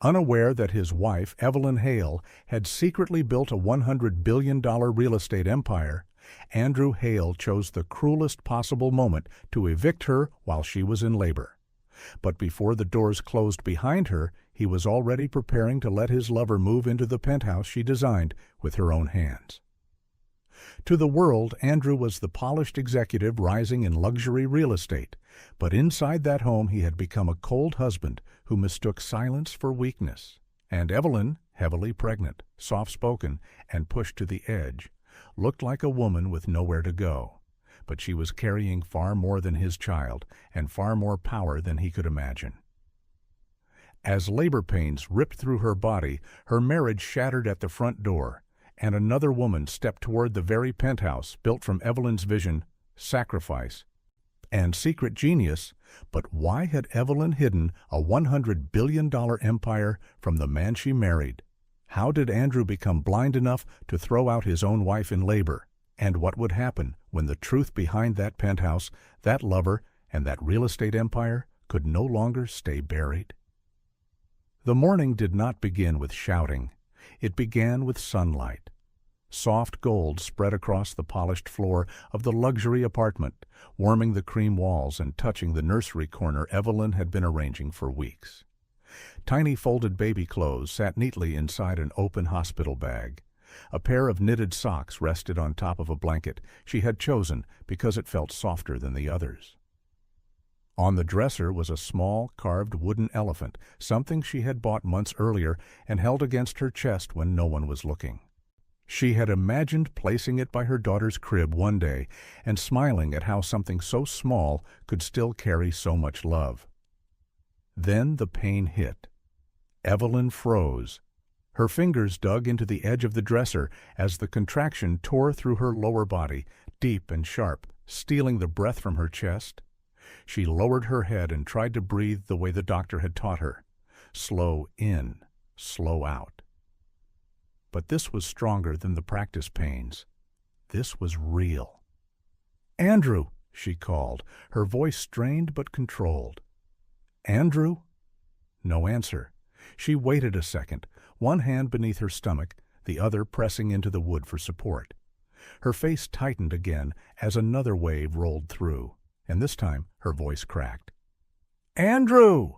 Unaware that his wife, Evelyn Hale, had secretly built a $100 billion real estate empire, Andrew Hale chose the cruelest possible moment to evict her while she was in labor. But before the doors closed behind her, he was already preparing to let his lover move into the penthouse she designed with her own hands. To the world, Andrew was the polished executive rising in luxury real estate, but inside that home he had become a cold husband who mistook silence for weakness. And Evelyn, heavily pregnant, soft-spoken, and pushed to the edge, looked like a woman with nowhere to go. But she was carrying far more than his child, and far more power than he could imagine. As labor pains ripped through her body, her marriage shattered at the front door, and another woman stepped toward the very penthouse built from Evelyn's vision, sacrifice, and secret genius. But why had Evelyn hidden a $100 billion empire from the man she married? How did Andrew become blind enough to throw out his own wife in labor? And what would happen when the truth behind that penthouse, that lover, and that real estate empire could no longer stay buried? The morning did not begin with shouting. It began with sunlight. Soft gold spread across the polished floor of the luxury apartment, warming the cream walls and touching the nursery corner Evelyn had been arranging for weeks. Tiny folded baby clothes sat neatly inside an open hospital bag. A pair of knitted socks rested on top of a blanket she had chosen because it felt softer than the others. On the dresser was a small, carved wooden elephant, something she had bought months earlier and held against her chest when no one was looking. She had imagined placing it by her daughter's crib one day and smiling at how something so small could still carry so much love. Then the pain hit. Evelyn froze. Her fingers dug into the edge of the dresser as the contraction tore through her lower body, deep and sharp, stealing the breath from her chest. She lowered her head and tried to breathe the way the doctor had taught her. Slow in, slow out. But this was stronger than the practice pains. This was real. "Andrew," she called, her voice strained but controlled. "Andrew?" No answer. She waited a second, one hand beneath her stomach, the other pressing into the wood for support. Her face tightened again as another wave rolled through, and this time her voice cracked. "Andrew!"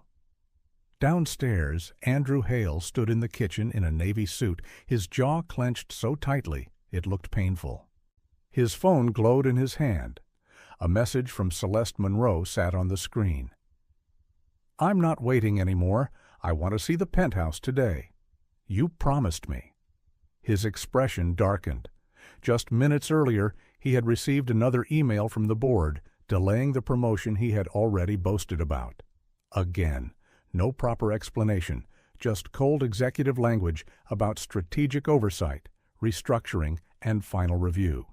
Downstairs, Andrew Hale stood in the kitchen in a navy suit, his jaw clenched so tightly it looked painful. His phone glowed in his hand. A message from Celeste Monroe sat on the screen. "I'm not waiting anymore. I want to see the penthouse today. You promised me." His expression darkened. Just minutes earlier, he had received another email from the board, delaying the promotion he had already boasted about. Again. No proper explanation, just cold executive language about strategic oversight, restructuring, and final review.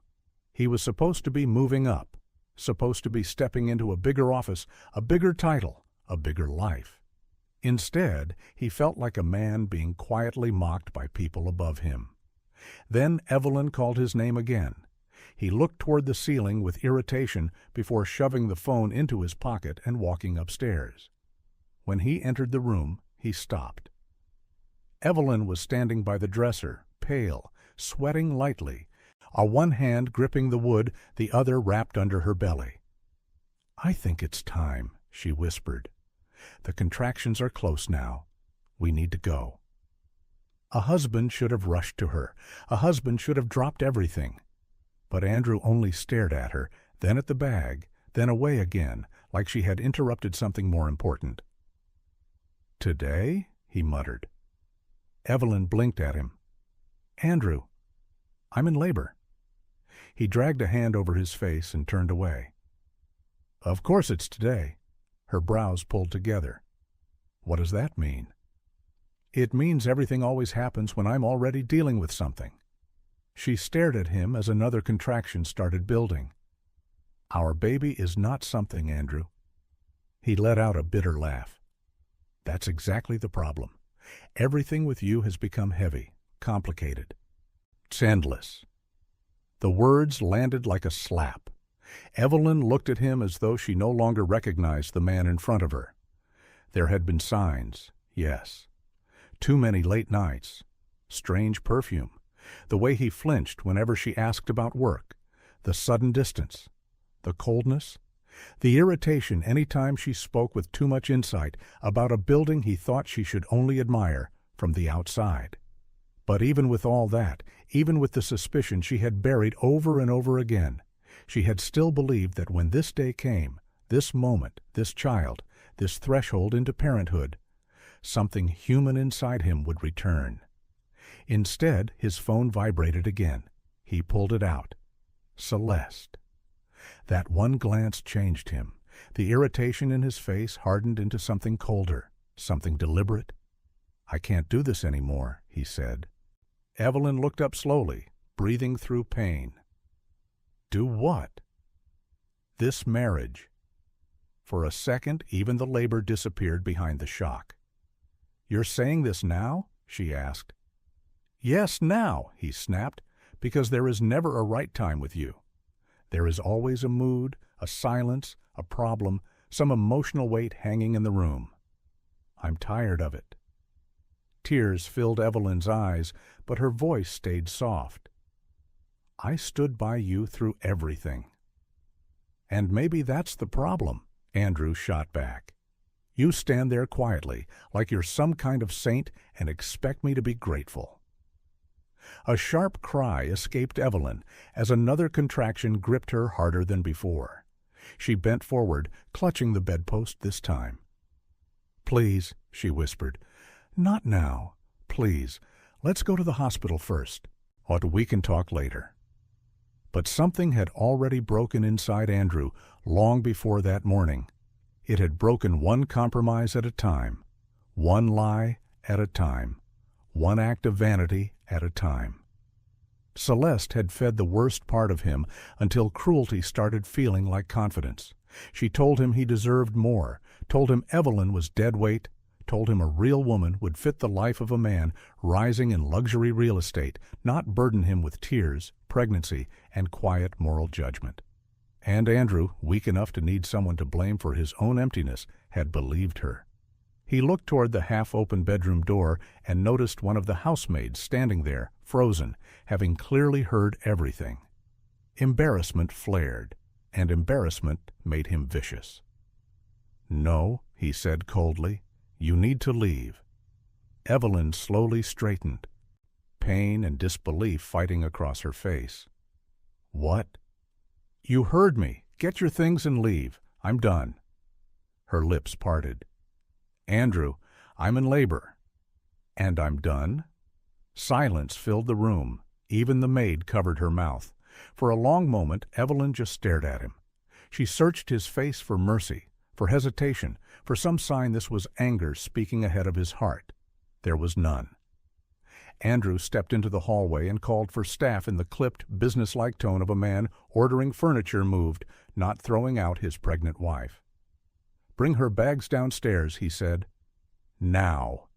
He was supposed to be moving up, supposed to be stepping into a bigger office, a bigger title, a bigger life. Instead, he felt like a man being quietly mocked by people above him. Then Evelyn called his name again. He looked toward the ceiling with irritation before shoving the phone into his pocket and walking upstairs. When he entered the room, he stopped. Evelyn was standing by the dresser, pale, sweating lightly, one hand gripping the wood, the other wrapped under her belly. "I think it's time," she whispered. "The contractions are close now. We need to go." A husband should have rushed to her. A husband should have dropped everything. But Andrew only stared at her, then at the bag, then away again, like she had interrupted something more important. "Today?" he muttered. Evelyn blinked at him. "Andrew, I'm in labor." He dragged a hand over his face and turned away. "Of course it's today." Her brows pulled together. "What does that mean?" "It means everything always happens when I'm already dealing with something." She stared at him as another contraction started building. "Our baby is not something, Andrew." He let out a bitter laugh. "That's exactly the problem. Everything with you has become heavy, complicated. It's endless." The words landed like a slap. Evelyn looked at him as though she no longer recognized the man in front of her. There had been signs, yes. Too many late nights. Strange perfume. The way he flinched whenever she asked about work. The sudden distance. The coldness. The irritation any time she spoke with too much insight about a building he thought she should only admire from the outside. But even with all that, even with the suspicion she had buried over and over again, she had still believed that when this day came, this moment, this child, this threshold into parenthood, something human inside him would return. Instead, his phone vibrated again. He pulled it out. Celeste. That one glance changed him. The irritation in his face hardened into something colder, something deliberate. "I can't do this anymore," he said. Evelyn looked up slowly, breathing through pain. Do what? This marriage. For a second, even the labor disappeared behind the shock. "You're saying this now?" she asked. "Yes, now," he snapped, "because there is never a right time with you. There is always a mood, a silence, a problem, some emotional weight hanging in the room. I'm tired of it." Tears filled Evelyn's eyes, but her voice stayed soft. "I stood by you through everything." "And maybe that's the problem," Andrew shot back. "You stand there quietly, like you're some kind of saint, and expect me to be grateful." A sharp cry escaped Evelyn as another contraction gripped her harder than before. She bent forward, clutching the bedpost this time. "Please," she whispered. "Not now. Please. Let's go to the hospital first. We can talk later." But something had already broken inside Andrew long before that morning. It had broken one compromise at a time, one lie at a time, one act of vanity at a time. Celeste had fed the worst part of him until cruelty started feeling like confidence. She told him he deserved more, told him Evelyn was dead weight, told him a real woman would fit the life of a man rising in luxury real estate, not burden him with tears, pregnancy, and quiet moral judgment. And Andrew, weak enough to need someone to blame for his own emptiness, had believed her. He looked toward the half-open bedroom door and noticed one of the housemaids standing there, frozen, having clearly heard everything. Embarrassment flared, and embarrassment made him vicious. "No," he said coldly, "you need to leave." Evelyn slowly straightened, pain and disbelief fighting across her face. "What?" "You heard me. Get your things and leave. I'm done." Her lips parted. "Andrew, I'm in labor." "And I'm done?" Silence filled the room. Even the maid covered her mouth. For a long moment, Evelyn just stared at him. She searched his face for mercy, for hesitation, for some sign this was anger speaking ahead of his heart. There was none. Andrew stepped into the hallway and called for staff in the clipped, businesslike tone of a man ordering furniture moved, not throwing out his pregnant wife. "Bring her bags downstairs," he said. "Now."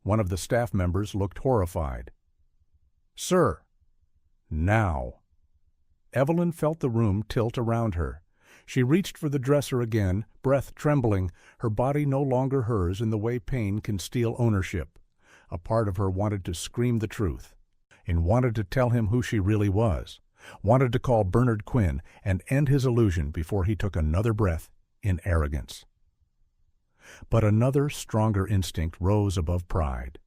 One of the staff members looked horrified. "Sir." "Now." Evelyn felt the room tilt around her. She reached for the dresser again, breath trembling, her body no longer hers in the way pain can steal ownership. A part of her wanted to scream the truth, and wanted to tell him who she really was, wanted to call Bernard Quinn and end his illusion before he took another breath in arrogance. But another, stronger instinct rose above pride.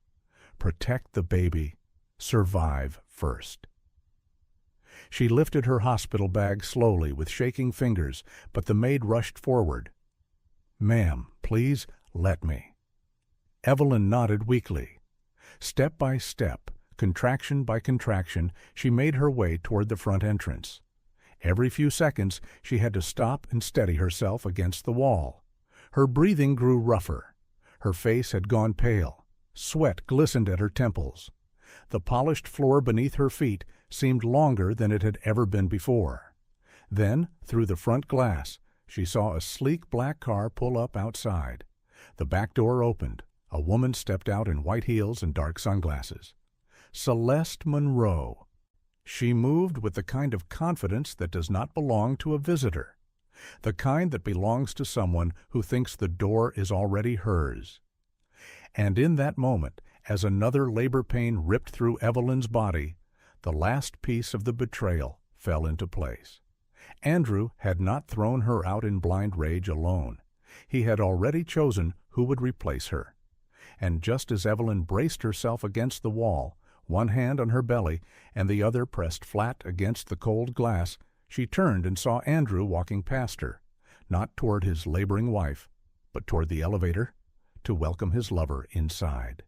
Protect the baby. Survive first. She lifted her hospital bag slowly with shaking fingers, but the maid rushed forward. "Ma'am, please, let me." Evelyn nodded weakly. Step by step, contraction by contraction, she made her way toward the front entrance. Every few seconds, she had to stop and steady herself against the wall. Her breathing grew rougher. Her face had gone pale. Sweat glistened at her temples. The polished floor beneath her feet seemed longer than it had ever been before. Then, through the front glass, she saw a sleek black car pull up outside. The back door opened. A woman stepped out in white heels and dark sunglasses. Celeste Monroe. She moved with the kind of confidence that does not belong to a visitor, the kind that belongs to someone who thinks the door is already hers. And in that moment, as another labor pain ripped through Evelyn's body, the last piece of the betrayal fell into place. Andrew had not thrown her out in blind rage alone. He had already chosen who would replace her. And just as Evelyn braced herself against the wall, one hand on her belly and the other pressed flat against the cold glass, she turned and saw Andrew walking past her, not toward his laboring wife, but toward the elevator to welcome his lover inside.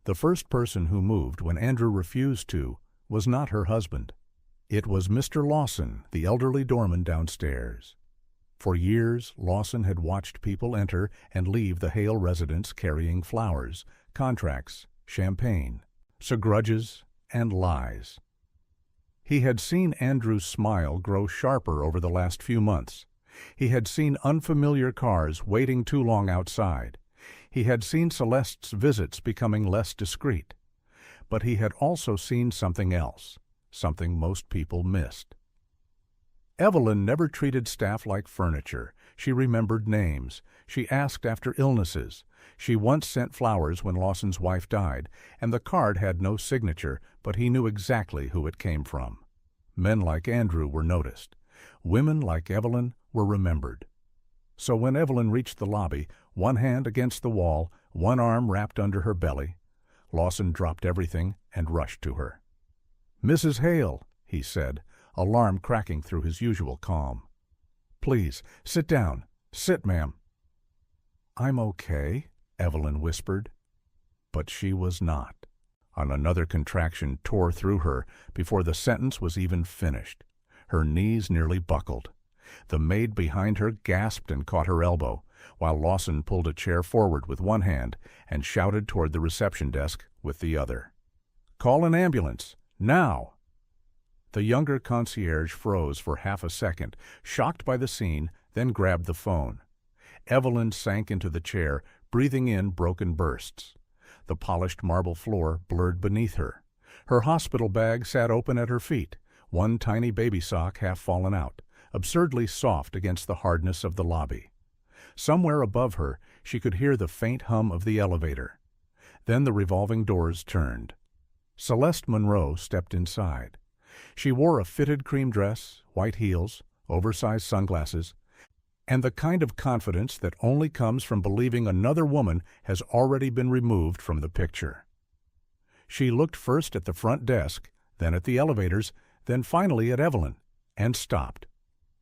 The first person who moved when Andrew refused to was not her husband. It was Mr. Lawson, the elderly doorman downstairs. For years, Lawson had watched people enter and leave the Hale residence carrying flowers, contracts, champagne, grudges, and lies. He had seen Andrew's smile grow sharper over the last few months. He had seen unfamiliar cars waiting too long outside. He had seen Celeste's visits becoming less discreet. But he had also seen something else, something most people missed. Evelyn never treated staff like furniture. She remembered names. She asked after illnesses. She once sent flowers when Lawson's wife died, and the card had no signature, but he knew exactly who it came from. Men like Andrew were noticed. Women like Evelyn were remembered. So when Evelyn reached the lobby, one hand against the wall, one arm wrapped under her belly, Lawson dropped everything and rushed to her. "Mrs. Hale," he said, alarm cracking through his usual calm. "Please, sit down. Sit, ma'am." "I'm okay," Evelyn whispered. But she was not. Another contraction tore through her before the sentence was even finished. Her knees nearly buckled. The maid behind her gasped and caught her elbow, while Lawson pulled a chair forward with one hand and shouted toward the reception desk with the other. "Call an ambulance, now!" The younger concierge froze for half a second, shocked by the scene, then grabbed the phone. Evelyn sank into the chair, breathing in broken bursts. The polished marble floor blurred beneath her. Her hospital bag sat open at her feet, one tiny baby sock half fallen out, absurdly soft against the hardness of the lobby. Somewhere above her, she could hear the faint hum of the elevator. Then the revolving doors turned. Celeste Monroe stepped inside. She wore a fitted cream dress, white heels, oversized sunglasses, and the kind of confidence that only comes from believing another woman has already been removed from the picture. She looked first at the front desk, then at the elevators, then finally at Evelyn, and stopped.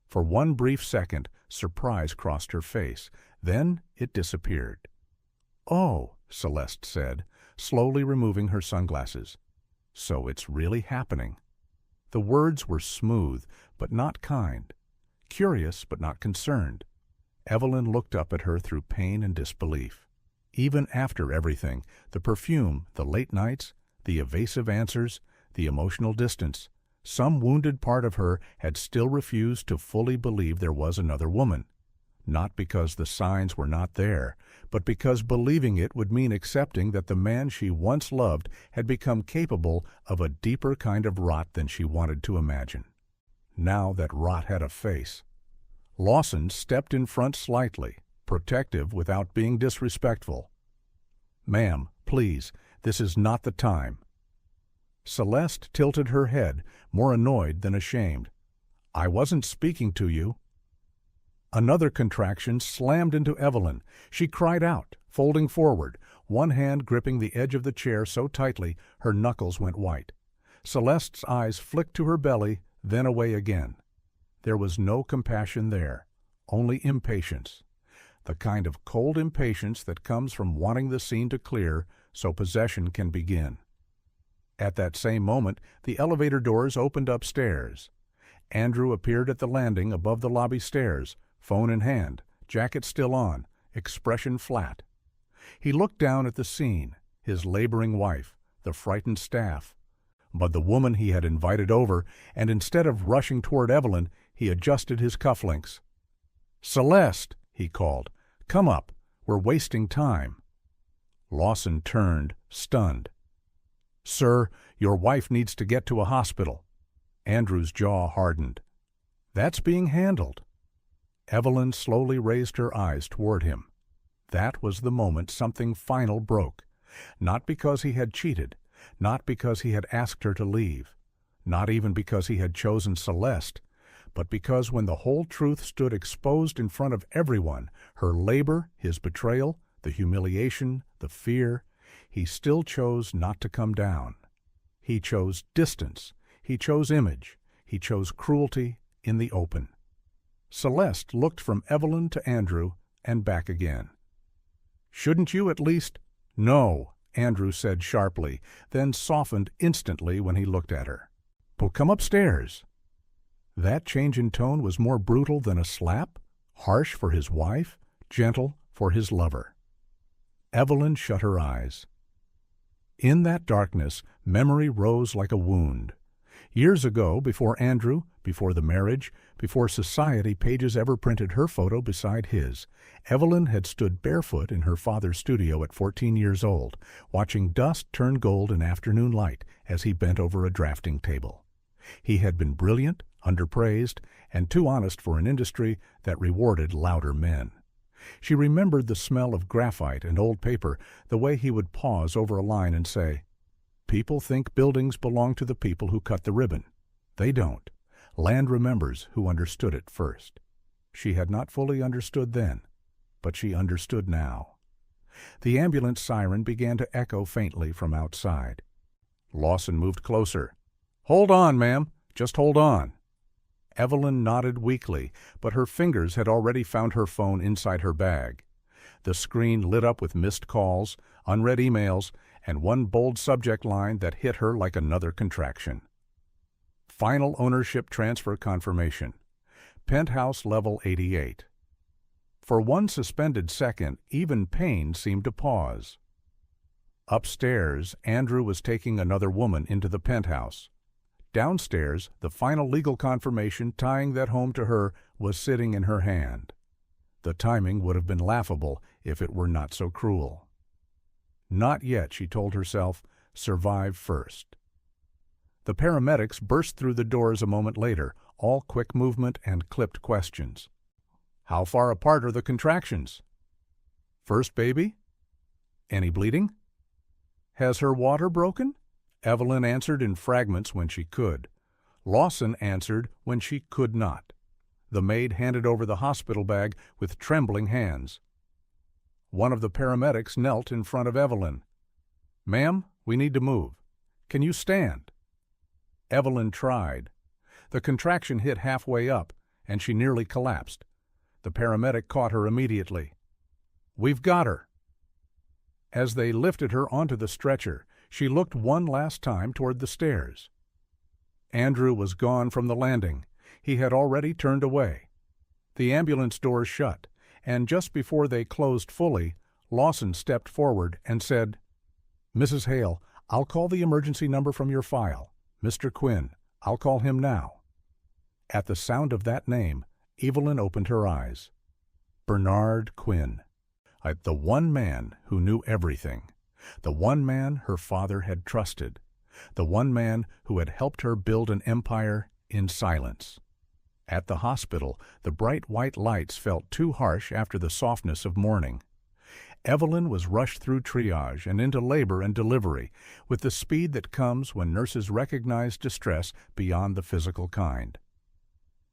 For one brief second, surprise crossed her face. Then it disappeared. "Oh," Celeste said, slowly removing her sunglasses. "So it's really happening." The words were smooth, but not kind. Curious, but not concerned. Evelyn looked up at her through pain and disbelief. Even after everything, the perfume, the late nights, the evasive answers, the emotional distance, some wounded part of her had still refused to fully believe there was another woman. Not because the signs were not there, but because believing it would mean accepting that the man she once loved had become capable of a deeper kind of rot than she wanted to imagine. Now that rot had a face. Lawson stepped in front slightly, protective without being disrespectful. "Ma'am, please, this is not the time." Celeste tilted her head, more annoyed than ashamed. "I wasn't speaking to you." Another contraction slammed into Evelyn. She cried out, folding forward, one hand gripping the edge of the chair so tightly her knuckles went white. Celeste's eyes flicked to her belly, then away again. There was no compassion there, only impatience. The kind of cold impatience that comes from wanting the scene to clear so possession can begin. At that same moment, the elevator doors opened upstairs. Andrew appeared at the landing above the lobby stairs, phone in hand, jacket still on, expression flat. He looked down at the scene, his laboring wife, the frightened staff, but the woman he had invited over, and instead of rushing toward Evelyn, he adjusted his cufflinks. "Celeste," he called, "come up. We're wasting time." Lawson turned, stunned. "Sir, your wife needs to get to a hospital." Andrew's jaw hardened. "That's being handled." Evelyn slowly raised her eyes toward him. That was the moment something final broke, Not because he had cheated, not because he had asked her to leave, not even because he had chosen Celeste, but because when the whole truth stood exposed in front of everyone, her labor, his betrayal, the humiliation, the fear, he still chose not to come down. He chose distance, he chose image, he chose cruelty in the open. Celeste looked from Evelyn to Andrew and back again. "Shouldn't you at least—" "No," Andrew said sharply, then softened instantly when he looked at her. "Well, come upstairs." That change in tone was more brutal than a slap, harsh for his wife, gentle for his lover. Evelyn shut her eyes. In that darkness, memory rose like a wound. Years ago, before Andrew, before the marriage, before society pages ever printed her photo beside his, Evelyn had stood barefoot in her father's studio at 14 years old, watching dust turn gold in afternoon light as he bent over a drafting table. He had been brilliant, underpraised, and too honest for an industry that rewarded louder men. She remembered the smell of graphite and old paper, the way he would pause over a line and say, "People think buildings belong to the people who cut the ribbon. They don't. Land remembers who understood it first." She had not fully understood then, but she understood now. The ambulance siren began to echo faintly from outside. Lawson moved closer. "Hold on, ma'am. Just hold on." Evelyn nodded weakly, but her fingers had already found her phone inside her bag. The screen lit up with missed calls, unread emails, and one bold subject line that hit her like another contraction. Final ownership transfer confirmation. Penthouse level 88. For one suspended second, even pain seemed to pause. Upstairs, Andrew was taking another woman into the penthouse. Downstairs, the final legal confirmation tying that home to her was sitting in her hand. The timing would have been laughable if it were not so cruel. Not yet, she told herself. Survive first. The paramedics burst through the doors a moment later, all quick movement and clipped questions. "How far apart are the contractions?" "First baby?" "Any bleeding?" "Has her water broken?" Evelyn answered in fragments when she could. Lawson answered when she could not. The maid handed over the hospital bag with trembling hands. One of the paramedics knelt in front of Evelyn. "Ma'am, we need to move. Can you stand?" Evelyn tried. The contraction hit halfway up, and she nearly collapsed. The paramedic caught her immediately. "We've got her." As they lifted her onto the stretcher, she looked one last time toward the stairs. Andrew was gone from the landing. He had already turned away. The ambulance doors shut, and just before they closed fully, Lawson stepped forward and said, "Mrs. Hale, I'll call the emergency number from your file. Mr. Quinn, I'll call him now." At the sound of that name, Evelyn opened her eyes. Bernard Quinn. The one man who knew everything. The one man her father had trusted. The one man who had helped her build an empire in silence. At the hospital, the bright white lights felt too harsh after the softness of morning. Evelyn was rushed through triage and into labor and delivery with the speed that comes when nurses recognize distress beyond the physical kind.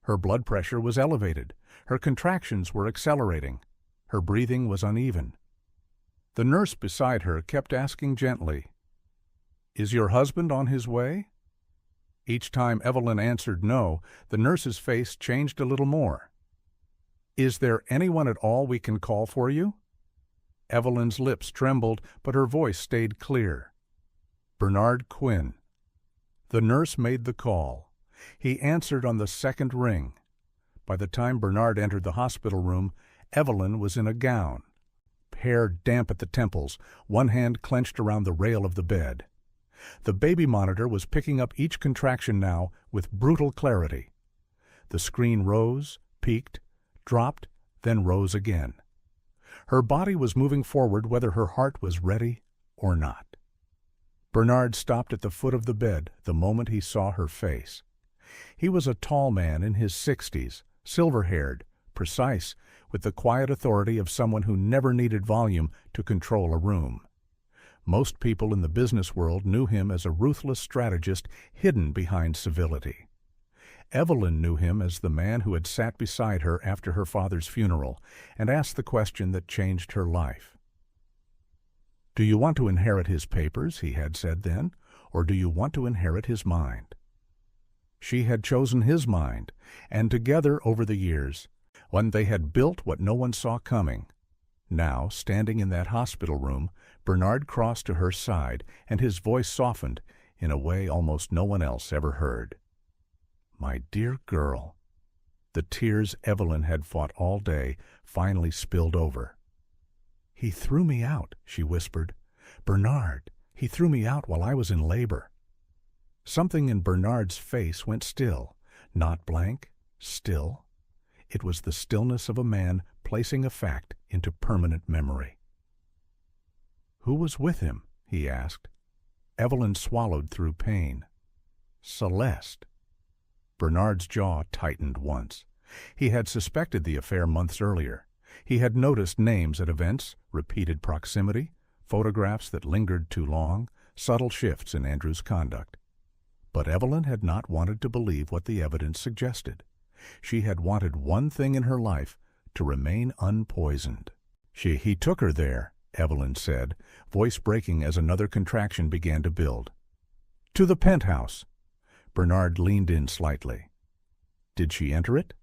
Her blood pressure was elevated. Her contractions were accelerating. Her breathing was uneven. The nurse beside her kept asking gently, "Is your husband on his way?" Each time Evelyn answered no, the nurse's face changed a little more. "Is there anyone at all we can call for you?" Evelyn's lips trembled, but her voice stayed clear. "Bernard Quinn." The nurse made the call. He answered on the second ring. By the time Bernard entered the hospital room, Evelyn was in a gown. Hair damp at the temples, one hand clenched around the rail of the bed. The baby monitor was picking up each contraction now with brutal clarity. The screen rose, peaked, dropped, then rose again. Her body was moving forward whether her heart was ready or not. Bernard stopped at the foot of the bed the moment he saw her face. He was a tall man in his 60s, silver-haired, precise, with the quiet authority of someone who never needed volume to control a room. Most people in the business world knew him as a ruthless strategist hidden behind civility. Evelyn knew him as the man who had sat beside her after her father's funeral and asked the question that changed her life. "Do you want to inherit his papers," he had said then, "or do you want to inherit his mind?" She had chosen his mind, and together over the years, when they had built what no one saw coming. Now, standing in that hospital room, Bernard crossed to her side, and his voice softened in a way almost no one else ever heard. "My dear girl." The tears Evelyn had fought all day finally spilled over. "He threw me out," she whispered. "Bernard, he threw me out while I was in labor." Something in Bernard's face went still, not blank, still. It was the stillness of a man placing a fact into permanent memory. "Who was with him?" he asked. Evelyn swallowed through pain. "Celeste." Bernard's jaw tightened once. He had suspected the affair months earlier. He had noticed names at events, repeated proximity, photographs that lingered too long, subtle shifts in Andrew's conduct. But Evelyn had not wanted to believe what the evidence suggested. She had wanted one thing in her life, to remain unpoisoned. He took her there," Evelyn said, voice breaking as another contraction began to build. "To the penthouse." Bernard leaned in slightly. "Did she enter it?"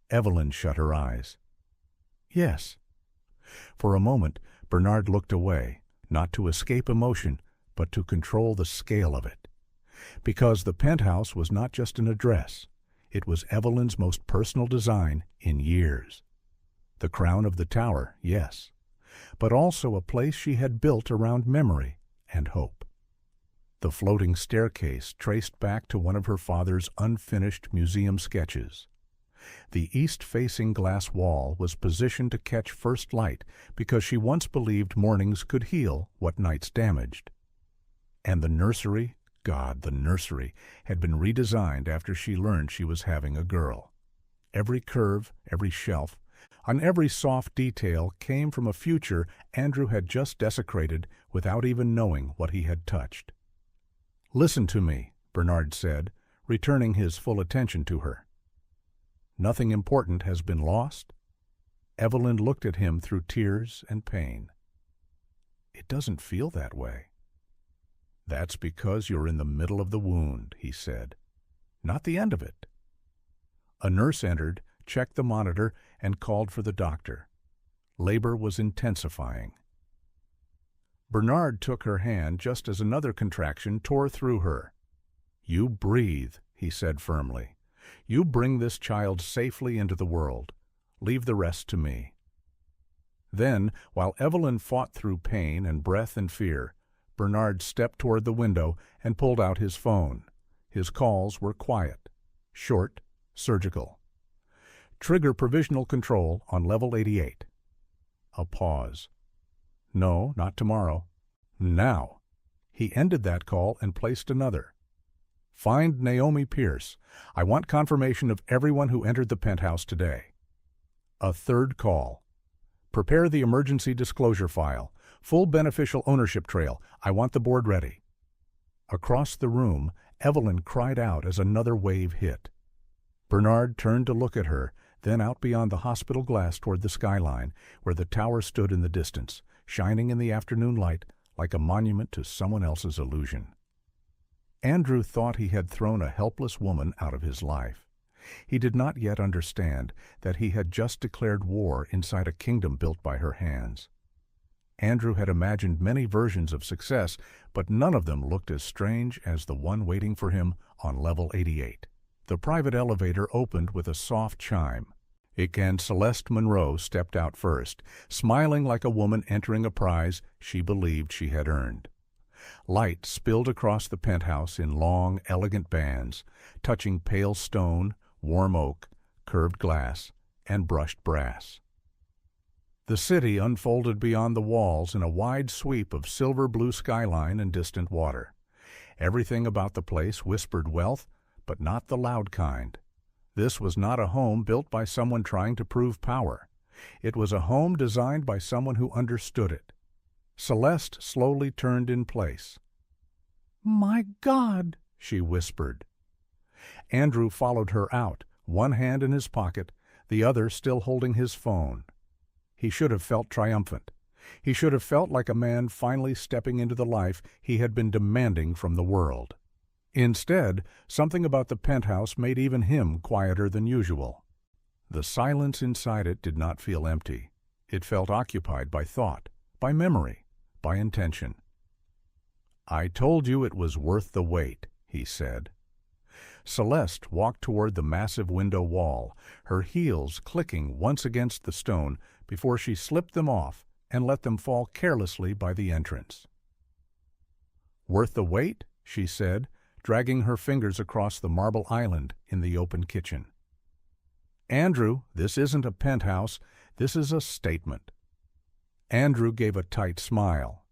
Evelyn shut her eyes. "Yes." For a moment, Bernard looked away, not to escape emotion, but to control the scale of it. Because the penthouse was not just an address. It was Evelyn's most personal design in years. The crown of the tower, yes, but also a place she had built around memory and hope. The floating staircase traced back to one of her father's unfinished museum sketches. The east-facing glass wall was positioned to catch first light because she once believed mornings could heal what nights damaged. And the nursery, God, the nursery, had been redesigned after she learned she was having a girl. Every curve, every shelf, on every soft detail came from a future Andrew had just desecrated without even knowing what he had touched. "Listen to me," Bernard said, returning his full attention to her. "Nothing important has been lost?" Evelyn looked at him through tears and pain. "It doesn't feel that way." "That's because you're in the middle of the wound," he said. "Not the end of it." A nurse entered, checked the monitor, and called for the doctor. Labor was intensifying. Bernard took her hand just as another contraction tore through her. "You breathe," he said firmly. "You bring this child safely into the world. Leave the rest to me." Then, while Evelyn fought through pain and breath and fear, Bernard stepped toward the window and pulled out his phone. His calls were quiet, short, surgical. "Trigger provisional control on level 88. A pause. "No, not tomorrow. Now." He ended that call and placed another. "Find Naomi Pierce. I want confirmation of everyone who entered the penthouse today." A third call. "Prepare the emergency disclosure file. Full beneficial ownership trail. I want the board ready." Across the room, Evelyn cried out as another wave hit. Bernard turned to look at her, then out beyond the hospital glass toward the skyline, where the tower stood in the distance, shining in the afternoon light like a monument to someone else's illusion. Andrew thought he had thrown a helpless woman out of his life. He did not yet understand that he had just declared war inside a kingdom built by her hands. Andrew had imagined many versions of success, but none of them looked as strange as the one waiting for him on level 88. The private elevator opened with a soft chime. And Celeste Monroe stepped out first, smiling like a woman entering a prize she believed she had earned. Light spilled across the penthouse in long, elegant bands, touching pale stone, warm oak, curved glass, and brushed brass. The city unfolded beyond the walls in a wide sweep of silver-blue skyline and distant water. Everything about the place whispered wealth, but not the loud kind. This was not a home built by someone trying to prove power. It was a home designed by someone who understood it. Celeste slowly turned in place. "My God!" she whispered. Andrew followed her out, one hand in his pocket, the other still holding his phone. He should have felt triumphant. He should have felt like a man finally stepping into the life he had been demanding from the world. Instead, something about the penthouse made even him quieter than usual. The silence inside it did not feel empty. It felt occupied by thought, by memory, by intention. "I told you it was worth the wait," he said. Celeste walked toward the massive window wall, her heels clicking once against the stone before she slipped them off and let them fall carelessly by the entrance. "Worth the wait?" she said, dragging her fingers across the marble island in the open kitchen. "Andrew, this isn't a penthouse. This is a statement." Andrew gave a tight smile.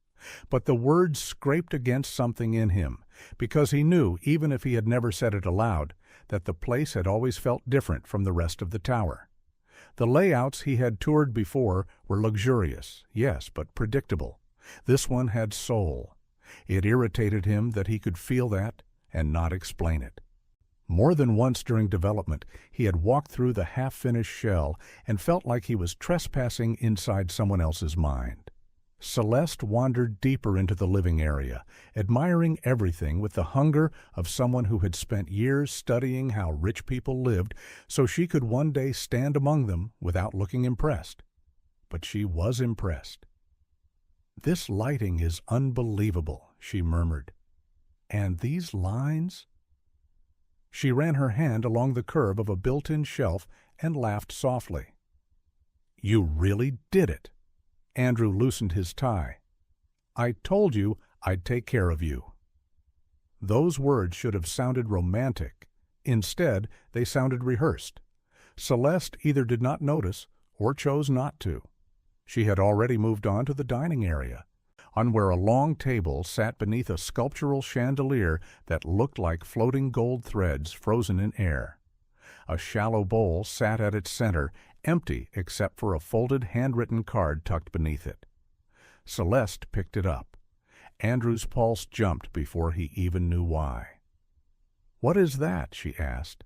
But the words scraped against something in him, because he knew, even if he had never said it aloud, that the place had always felt different from the rest of the tower. The layouts he had toured before were luxurious, yes, but predictable. This one had soul. It irritated him that he could feel that and not explain it. More than once during development, he had walked through the half-finished shell and felt like he was trespassing inside someone else's mind. Celeste wandered deeper into the living area, admiring everything with the hunger of someone who had spent years studying how rich people lived so she could one day stand among them without looking impressed. But she was impressed. "This lighting is unbelievable," she murmured. "And these lines?" She ran her hand along the curve of a built-in shelf and laughed softly. "You really did it." Andrew loosened his tie. "I told you I'd take care of you." Those words should have sounded romantic. Instead, they sounded rehearsed. Celeste either did not notice or chose not to. She had already moved on to the dining area, on where a long table sat beneath a sculptural chandelier that looked like floating gold threads frozen in air. A shallow bowl sat at its center, empty except for a folded handwritten card tucked beneath it. Celeste picked it up. Andrew's pulse jumped before he even knew why. "What is that?" she asked.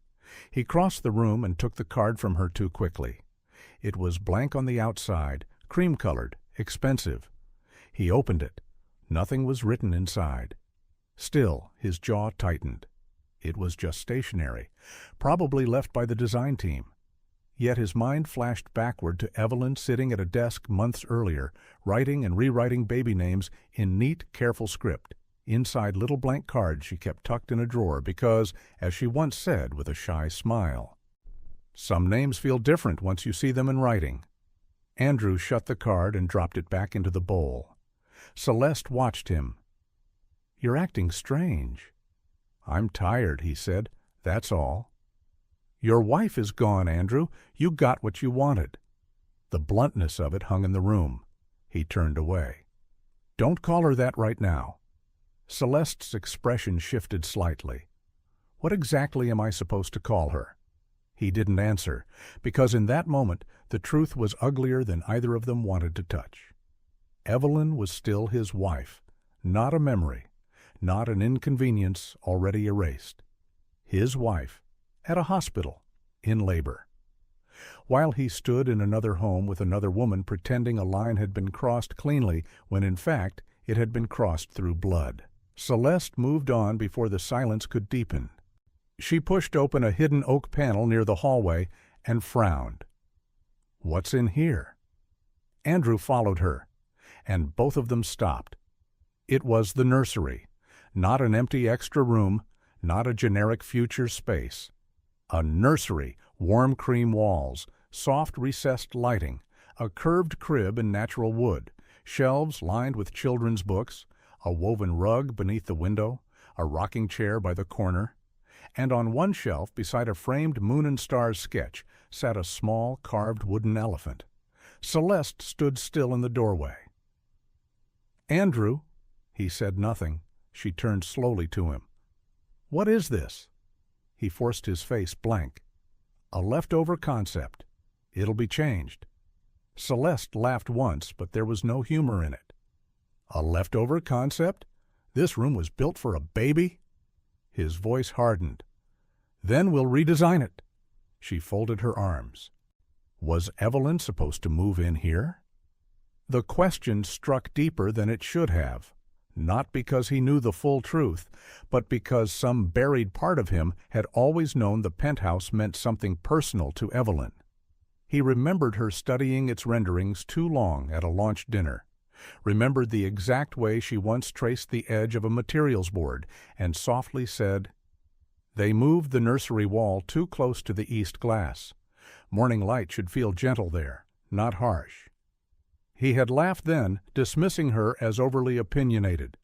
He crossed the room and took the card from her too quickly. It was blank on the outside, cream-colored, expensive. He opened it. Nothing was written inside. Still, his jaw tightened. It was just stationery, probably left by the design team. Yet his mind flashed backward to Evelyn sitting at a desk months earlier, writing and rewriting baby names in neat, careful script, inside little blank cards she kept tucked in a drawer because, as she once said with a shy smile, "Some names feel different once you see them in writing." Andrew shut the card and dropped it back into the bowl. Celeste watched him. "You're acting strange." "I'm tired," he said. "That's all." "Your wife is gone, Andrew. You got what you wanted." The bluntness of it hung in the room. He turned away. "Don't call her that right now." Celeste's expression shifted slightly. "What exactly am I supposed to call her?" He didn't answer, because in that moment the truth was uglier than either of them wanted to touch. Evelyn was still his wife, not a memory, not an inconvenience already erased. His wife, at a hospital, in labor. While he stood in another home with another woman pretending a line had been crossed cleanly when in fact it had been crossed through blood. Celeste moved on before the silence could deepen. She pushed open a hidden oak panel near the hallway and frowned. "What's in here?" Andrew followed her, and both of them stopped. It was the nursery, not an empty extra room, not a generic future space. A nursery, warm cream walls, soft recessed lighting, a curved crib in natural wood, shelves lined with children's books, a woven rug beneath the window, a rocking chair by the corner, and on one shelf beside a framed moon and stars sketch sat a small carved wooden elephant. Celeste stood still in the doorway. "Andrew," he said nothing. She turned slowly to him. "What is this?" He forced his face blank. "A leftover concept. It'll be changed." Celeste laughed once, but there was no humor in it. A leftover concept? This room was built for a baby? His voice hardened. Then we'll redesign it. She folded her arms. Was Evelyn supposed to move in here? The question struck deeper than it should have, not because he knew the full truth, but because some buried part of him had always known the penthouse meant something personal to Evelyn. He remembered her studying its renderings too long at a launch dinner, remembered the exact way she once traced the edge of a materials board, and softly said, "They moved the nursery wall too close to the east glass. Morning light should feel gentle there, not harsh." He had laughed then, dismissing her as overly opinionated.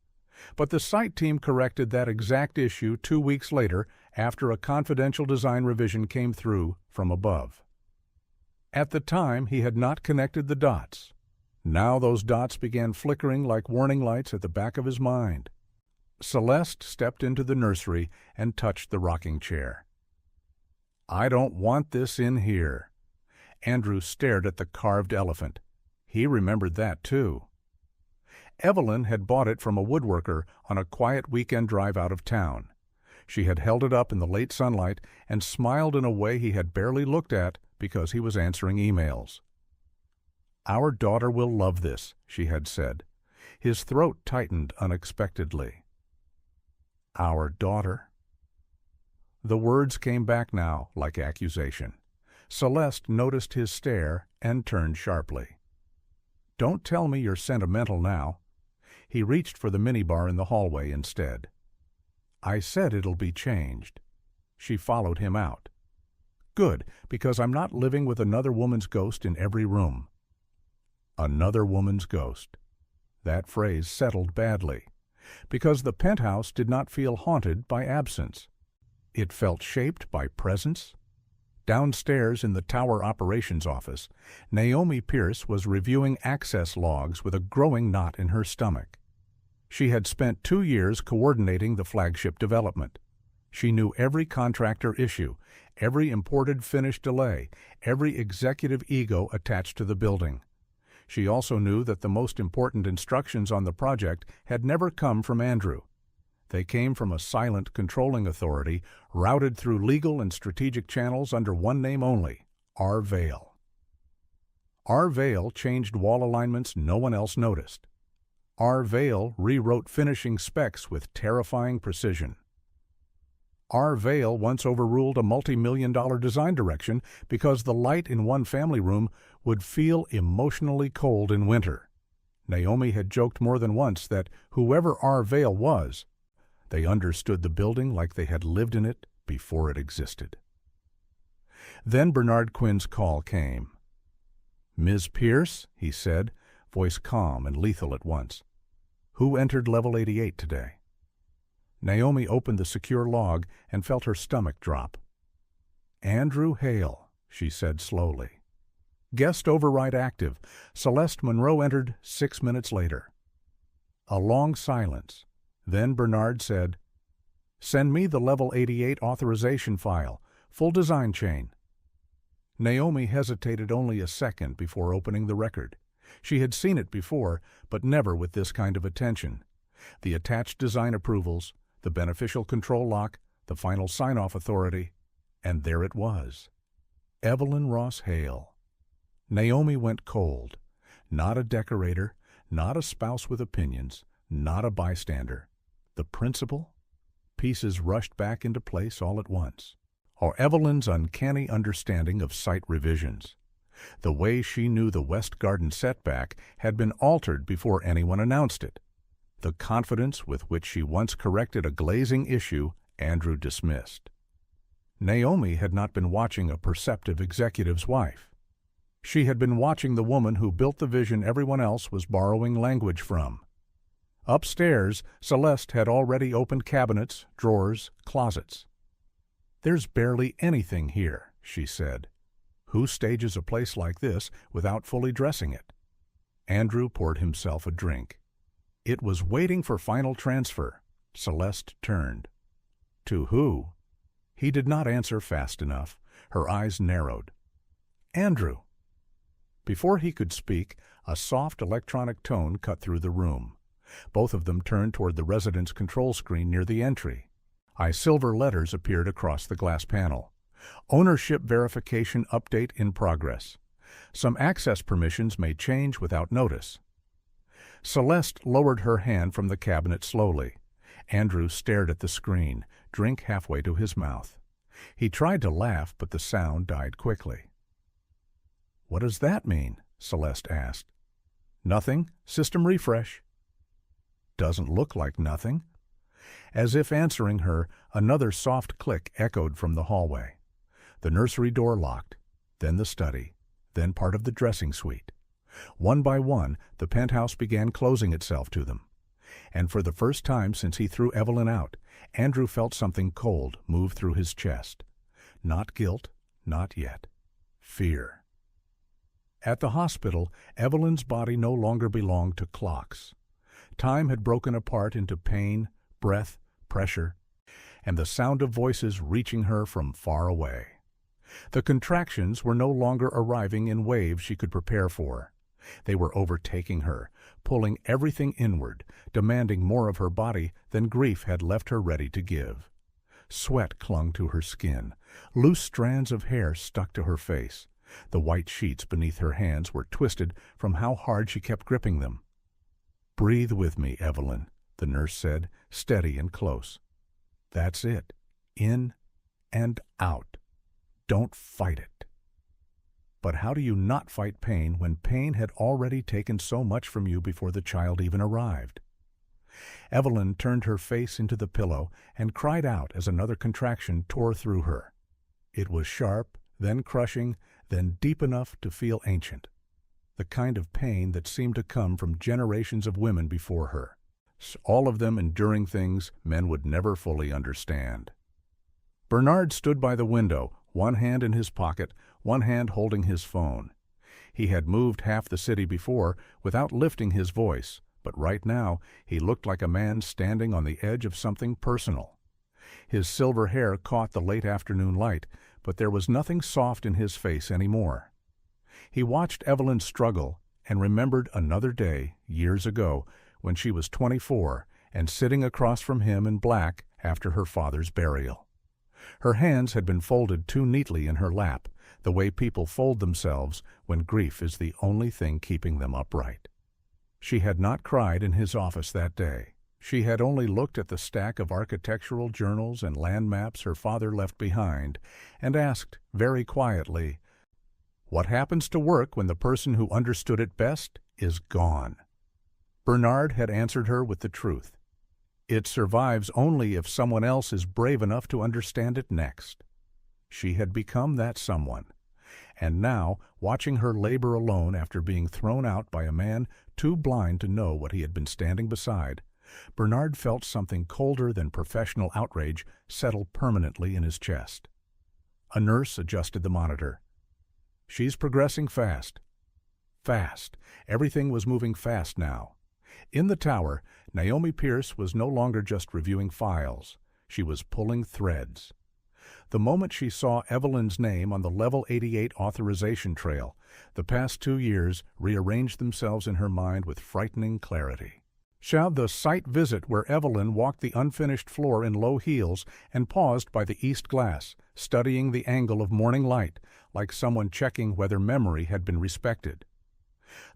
But the site team corrected that exact issue 2 weeks later after a confidential design revision came through from above. At the time, he had not connected the dots. Now those dots began flickering like warning lights at the back of his mind. Celeste stepped into the nursery and touched the rocking chair. "I don't want this in here." Andrew stared at the carved elephant. He remembered that, too. Evelyn had bought it from a woodworker on a quiet weekend drive out of town. She had held it up in the late sunlight and smiled in a way he had barely looked at because he was answering emails. "Our daughter will love this," she had said. His throat tightened unexpectedly. "Our daughter." The words came back now like accusation. Celeste noticed his stare and turned sharply. "Don't tell me you're sentimental now." He reached for the minibar in the hallway instead. "I said it'll be changed." She followed him out. "Good, because I'm not living with another woman's ghost in every room." Another woman's ghost. That phrase settled badly, because the penthouse did not feel haunted by absence. It felt shaped by presence. Downstairs in the tower operations office, Naomi Pierce was reviewing access logs with a growing knot in her stomach. She had spent 2 years coordinating the flagship development. She knew every contractor issue, every imported finish delay, every executive ego attached to the building. She also knew that the most important instructions on the project had never come from Andrew. They came from a silent controlling authority routed through legal and strategic channels under one name only, R. Vale. R. Vale changed wall alignments no one else noticed. R. Vale rewrote finishing specs with terrifying precision. R. Vale once overruled a multi-million-dollar design direction because the light in one family room would feel emotionally cold in winter. Naomi had joked more than once that whoever R. Vale was, they understood the building like they had lived in it before it existed. Then Bernard Quinn's call came. "Ms. Pierce," he said, voice calm and lethal at once. "Who entered level 88 today?" Naomi opened the secure log and felt her stomach drop. "Andrew Hale," she said slowly. Guest override active. Celeste Monroe entered 6 minutes later. A long silence. Then Bernard said, "Send me the level 88 authorization file, full design chain." Naomi hesitated only a second before opening the record. She had seen it before, but never with this kind of attention. The attached design approvals, the beneficial control lock, the final sign-off authority, and there it was. Evelyn Ross Hale. Naomi went cold. Not a decorator, not a spouse with opinions, not a bystander. The principal? Pieces rushed back into place all at once. Or Evelyn's uncanny understanding of site revisions. The way she knew the West Garden setback had been altered before anyone announced it. The confidence with which she once corrected a glazing issue Andrew dismissed. Naomi had not been watching a perceptive executive's wife. She had been watching the woman who built the vision everyone else was borrowing language from. Upstairs, Celeste had already opened cabinets, drawers, closets. "There's barely anything here," she said. "Who stages a place like this without fully dressing it?" Andrew poured himself a drink. It was waiting for final transfer. Celeste turned. To who? He did not answer fast enough. Her eyes narrowed. "Andrew." Before he could speak, a soft electronic tone cut through the room. Both of them turned toward the residence control screen near the entry. Silver letters appeared across the glass panel. Ownership verification update in progress. Some access permissions may change without notice. Celeste lowered her hand from the cabinet slowly. Andrew stared at the screen, drink halfway to his mouth. He tried to laugh, but the sound died quickly. "What does that mean?" Celeste asked. "Nothing. System refresh." "Doesn't look like nothing." As if answering her, another soft click echoed from the hallway. The nursery door locked, then the study, then part of the dressing suite. One by one, the penthouse began closing itself to them. And for the first time since he threw Evelyn out, Andrew felt something cold move through his chest. Not guilt, not yet. Fear. At the hospital, Evelyn's body no longer belonged to clocks. Time had broken apart into pain, breath, pressure, and the sound of voices reaching her from far away. The contractions were no longer arriving in waves she could prepare for. They were overtaking her, pulling everything inward, demanding more of her body than grief had left her ready to give. Sweat clung to her skin. Loose strands of hair stuck to her face. The white sheets beneath her hands were twisted from how hard she kept gripping them. "Breathe with me, Evelyn," the nurse said, steady and close. "That's it. In and out. Don't fight it." But how do you not fight pain when pain had already taken so much from you before the child even arrived? Evelyn turned her face into the pillow and cried out as another contraction tore through her. It was sharp, then crushing, then deep enough to feel ancient. The kind of pain that seemed to come from generations of women before her. All of them enduring things men would never fully understand. Bernard stood by the window, one hand in his pocket, one hand holding his phone. He had moved half the city before without lifting his voice, but right now he looked like a man standing on the edge of something personal. His silver hair caught the late afternoon light, but there was nothing soft in his face anymore. He watched Evelyn struggle and remembered another day, years ago, when she was 24 and sitting across from him in black after her father's burial. Her hands had been folded too neatly in her lap, the way people fold themselves when grief is the only thing keeping them upright. She had not cried in his office that day. She had only looked at the stack of architectural journals and land maps her father left behind and asked, very quietly, "What happens to work when the person who understood it best is gone?" Bernard had answered her with the truth. It survives only if someone else is brave enough to understand it next. She had become that someone. And now, watching her labor alone after being thrown out by a man too blind to know what he had been standing beside, Bernard felt something colder than professional outrage settle permanently in his chest. A nurse adjusted the monitor. "She's progressing fast." Fast. Everything was moving fast now. In the tower, Naomi Pierce was no longer just reviewing files. She was pulling threads. The moment she saw Evelyn's name on the Level 88 authorization trail, the past 2 years rearranged themselves in her mind with frightening clarity. Showed the site visit where Evelyn walked the unfinished floor in low heels and paused by the east glass, studying the angle of morning light, like someone checking whether memory had been respected.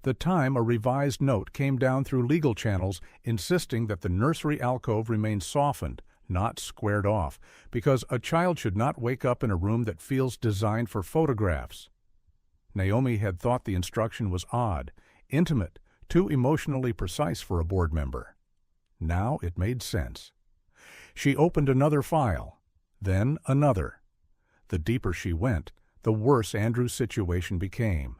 The time a revised note came down through legal channels insisting that the nursery alcove remain softened, not squared off, because a child should not wake up in a room that feels designed for photographs. Naomi had thought the instruction was odd, intimate, too emotionally precise for a board member. Now it made sense. She opened another file, then another. The deeper she went, the worse Andrew's situation became.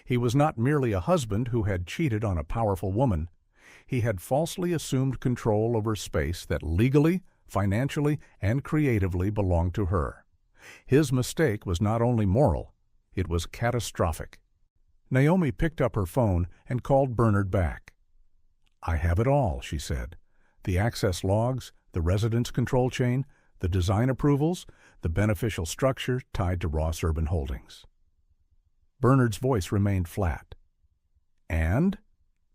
He was not merely a husband who had cheated on a powerful woman. He had falsely assumed control over space that legally, financially, and creatively belonged to her. His mistake was not only moral, it was catastrophic. Naomi picked up her phone and called Bernard back. "I have it all," she said. "The access logs, the residence control chain, the design approvals, the beneficial structure tied to Ross Urban Holdings." Bernard's voice remained flat. "And?"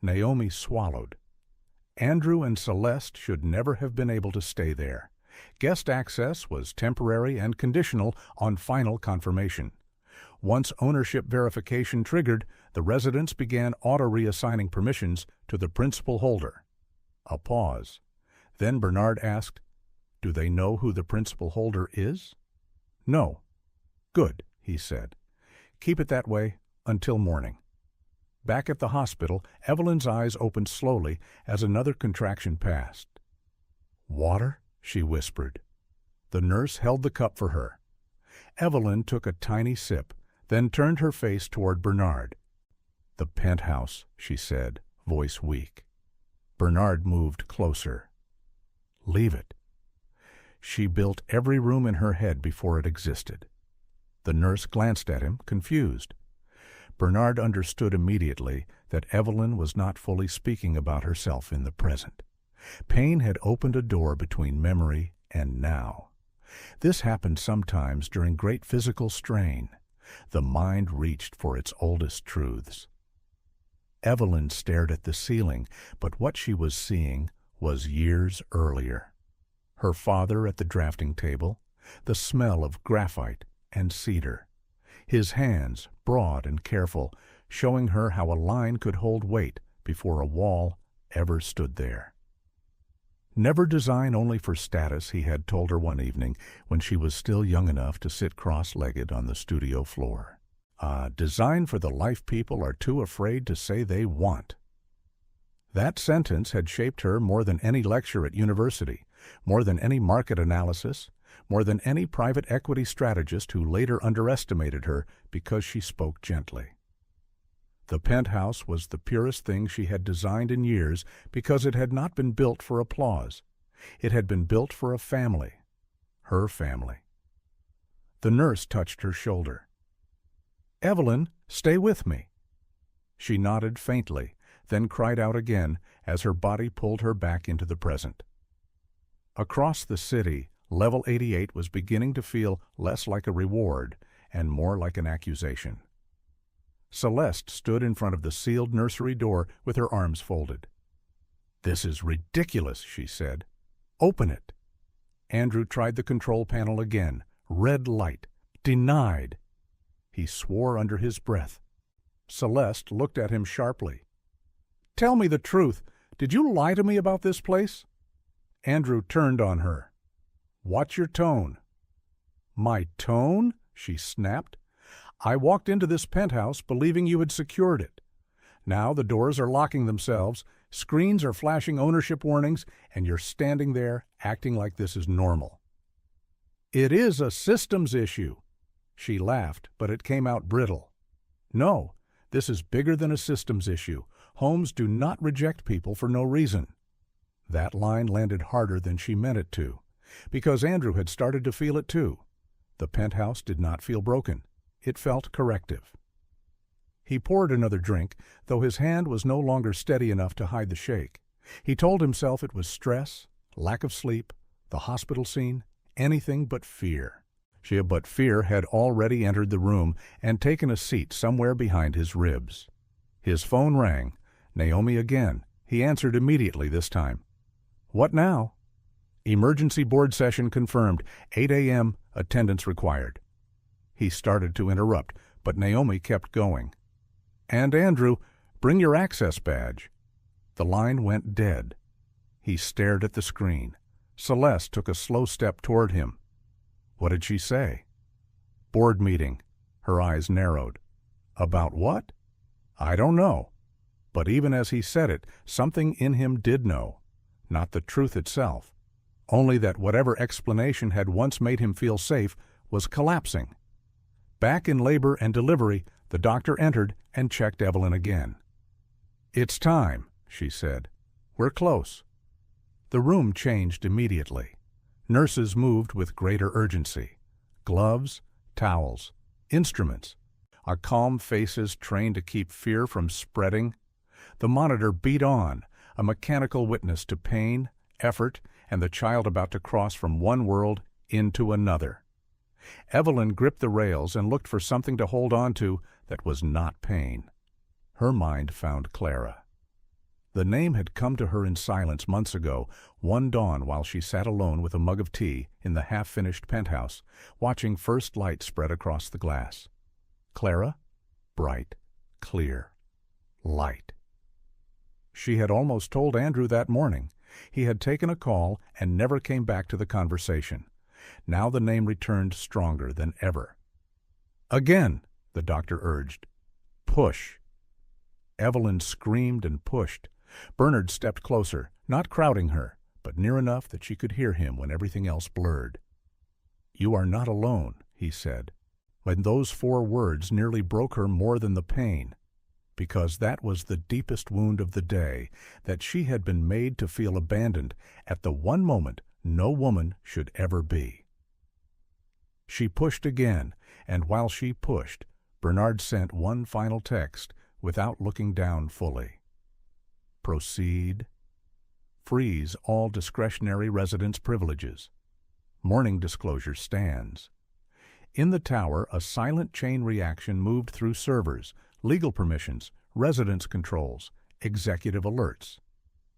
Naomi swallowed. Andrew and Celeste should never have been able to stay there. Guest access was temporary and conditional on final confirmation. Once ownership verification triggered, the residents began auto-reassigning permissions to the principal holder. A pause. Then Bernard asked, "Do they know who the principal holder is?" "No." "Good," he said. "Keep it that way until morning." Back at the hospital, Evelyn's eyes opened slowly as another contraction passed. "Water?" she whispered. The nurse held the cup for her. Evelyn took a tiny sip, then turned her face toward Bernard. "The penthouse," she said, voice weak. Bernard moved closer. "Leave it." She built every room in her head before it existed. The nurse glanced at him, confused. Bernard understood immediately that Evelyn was not fully speaking about herself in the present. Pain had opened a door between memory and now. This happened sometimes during great physical strain. The mind reached for its oldest truths. Evelyn stared at the ceiling, but what she was seeing was years earlier. Her father at the drafting table, the smell of graphite and cedar. His hands, broad and careful, showing her how a line could hold weight before a wall ever stood there. "Never design only for status," he had told her one evening when she was still young enough to sit cross-legged on the studio floor. Design for the life people are too afraid to say they want." That sentence had shaped her more than any lecture at university, more than any market analysis, more than any private equity strategist who later underestimated her because she spoke gently. The penthouse was the purest thing she had designed in years because it had not been built for applause. It had been built for a family, her family. The nurse touched her shoulder. "Evelyn, stay with me." She nodded faintly, then cried out again as her body pulled her back into the present. Across the city, Level 88 was beginning to feel less like a reward and more like an accusation. Celeste stood in front of the sealed nursery door with her arms folded. "This is ridiculous," she said. "Open it." Andrew tried the control panel again. Red light. Denied. He swore under his breath. Celeste looked at him sharply. "Tell me the truth. Did you lie to me about this place?" Andrew turned on her. "Watch your tone." "My tone?" she snapped. "I walked into this penthouse believing you had secured it. Now the doors are locking themselves, screens are flashing ownership warnings, and you're standing there acting like this is normal." "It is a systems issue." She laughed, but it came out brittle. "No, this is bigger than a systems issue. Homes do not reject people for no reason." That line landed harder than she meant it to, because Andrew had started to feel it too. The penthouse did not feel broken. It felt corrective. He poured another drink, though his hand was no longer steady enough to hide the shake. He told himself it was stress, lack of sleep, the hospital scene, anything but fear. But fear had already entered the room and taken a seat somewhere behind his ribs. His phone rang. Naomi again. He answered immediately this time. "What now?" "Emergency board session confirmed. 8 a.m. Attendance required." He started to interrupt, but Naomi kept going. "And Andrew, bring your access badge." The line went dead. He stared at the screen. Celeste took a slow step toward him. What did she say? "Board meeting." Her eyes narrowed. "About what?" "I don't know." But even as he said it, something in him did know. Not the truth itself. Only that whatever explanation had once made him feel safe was collapsing. Back in labor and delivery, the doctor entered and checked Evelyn again. "It's time," she said. "We're close." The room changed immediately. Nurses moved with greater urgency. Gloves, towels, instruments. Calm faces trained to keep fear from spreading. The monitor beat on, a mechanical witness to pain, effort, and the child about to cross from one world into another. Evelyn gripped the rails and looked for something to hold on to that was not pain. Her mind found Clara. The name had come to her in silence months ago, one dawn while she sat alone with a mug of tea in the half-finished penthouse, watching first light spread across the glass. Clara? Bright, clear, light. She had almost told Andrew that morning. He had taken a call and never came back to the conversation. Now the name returned stronger than ever. "Again," the doctor urged. "Push." Evelyn screamed and pushed. Bernard stepped closer, not crowding her, but near enough that she could hear him when everything else blurred. "You are not alone," he said. And those 4 words nearly broke her more than the pain, because that was the deepest wound of the day, that she had been made to feel abandoned at the one moment no woman should ever be. She pushed again, and while she pushed, Bernard sent one final text without looking down fully. Proceed. Freeze all discretionary residence privileges. Morning disclosure stands. In the tower, a silent chain reaction moved through servers, legal permissions, residence controls, executive alerts.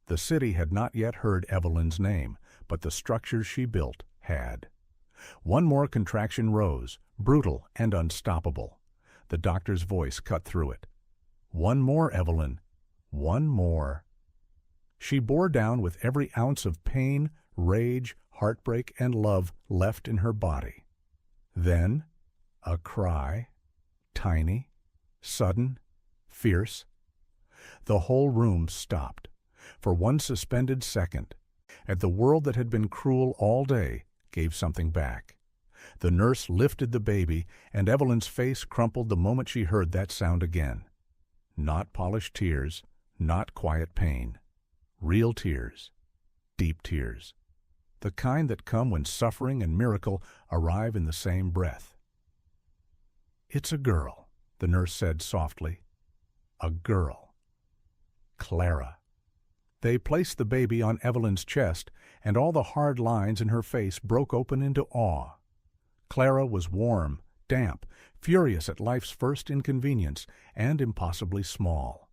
The city had not yet heard Evelyn's name, but the structures she built had. One more contraction rose, brutal and unstoppable. The doctor's voice cut through it. "One more, Evelyn. One more." She bore down with every ounce of pain, rage, heartbreak, and love left in her body. Then, a cry, tiny, sudden, fierce. The whole room stopped, for one suspended second, and the world that had been cruel all day gave something back. The nurse lifted the baby, and Evelyn's face crumpled the moment she heard that sound again. Not polished tears, not quiet pain. Real tears, deep tears. The kind that come when suffering and miracle arrive in the same breath. "It's a girl," the nurse said softly. "A girl. Clara." They placed the baby on Evelyn's chest, and all the hard lines in her face broke open into awe. Clara was warm, damp, furious at life's first inconvenience, and impossibly small.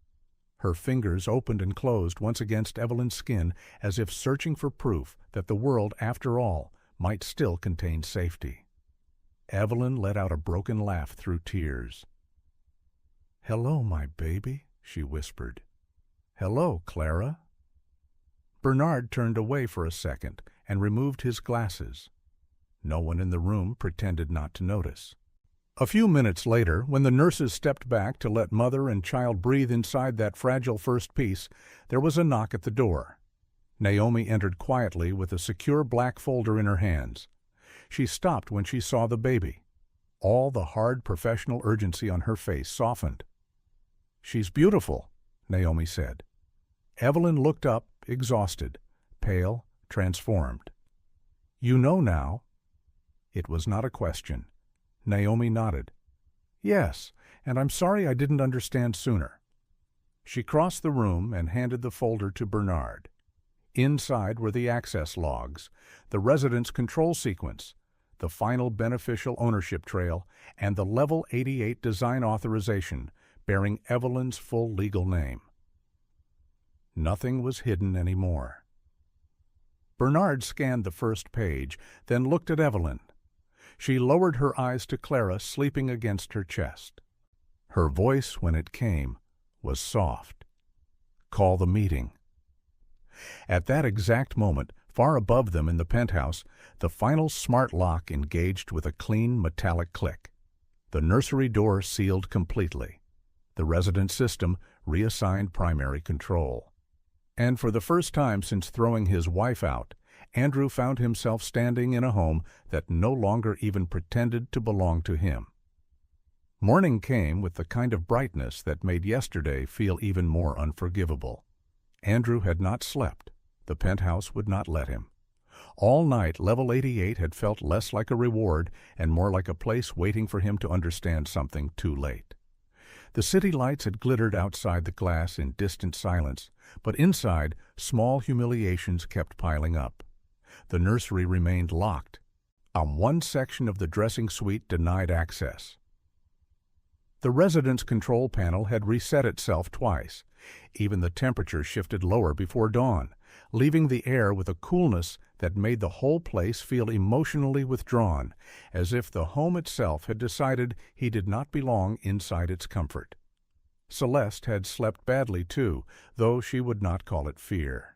Her fingers opened and closed once against Evelyn's skin, as if searching for proof that the world, after all, might still contain safety. Evelyn let out a broken laugh through tears. "Hello, my baby," she whispered. "Hello, Clara." Bernard turned away for a second and removed his glasses. No one in the room pretended not to notice. A few minutes later, when the nurses stepped back to let mother and child breathe inside that fragile first piece, there was a knock at the door. Naomi entered quietly with a secure black folder in her hands. She stopped when she saw the baby. All the hard professional urgency on her face softened. "She's beautiful," Naomi said. Evelyn looked up, exhausted, pale, transformed. "You know now?" It was not a question. Naomi nodded. "Yes, and I'm sorry I didn't understand sooner." She crossed the room and handed the folder to Bernard. Inside were the access logs, the residence control sequence, the final beneficial ownership trail, and the Level 88 design authorization bearing Evelyn's full legal name. Nothing was hidden anymore. Bernard scanned the first page, then looked at Evelyn. She lowered her eyes to Clara sleeping against her chest. Her voice, when it came, was soft. "Call the meeting." At that exact moment, far above them in the penthouse, the final smart lock engaged with a clean metallic click. The nursery door sealed completely. The resident system reassigned primary control. And for the first time since throwing his wife out, Andrew found himself standing in a home that no longer even pretended to belong to him. Morning came with the kind of brightness that made yesterday feel even more unforgivable. Andrew had not slept. The penthouse would not let him. All night, Level 88 had felt less like a reward and more like a place waiting for him to understand something too late. The city lights had glittered outside the glass in distant silence, but inside, small humiliations kept piling up. The nursery remained locked. One section of the dressing suite denied access. The residence control panel had reset itself twice, Even the temperature shifted lower before dawn, leaving the air with a coolness that made the whole place feel emotionally withdrawn, as if the home itself had decided he did not belong inside its comfort. Celeste had slept badly too, though she would not call it fear.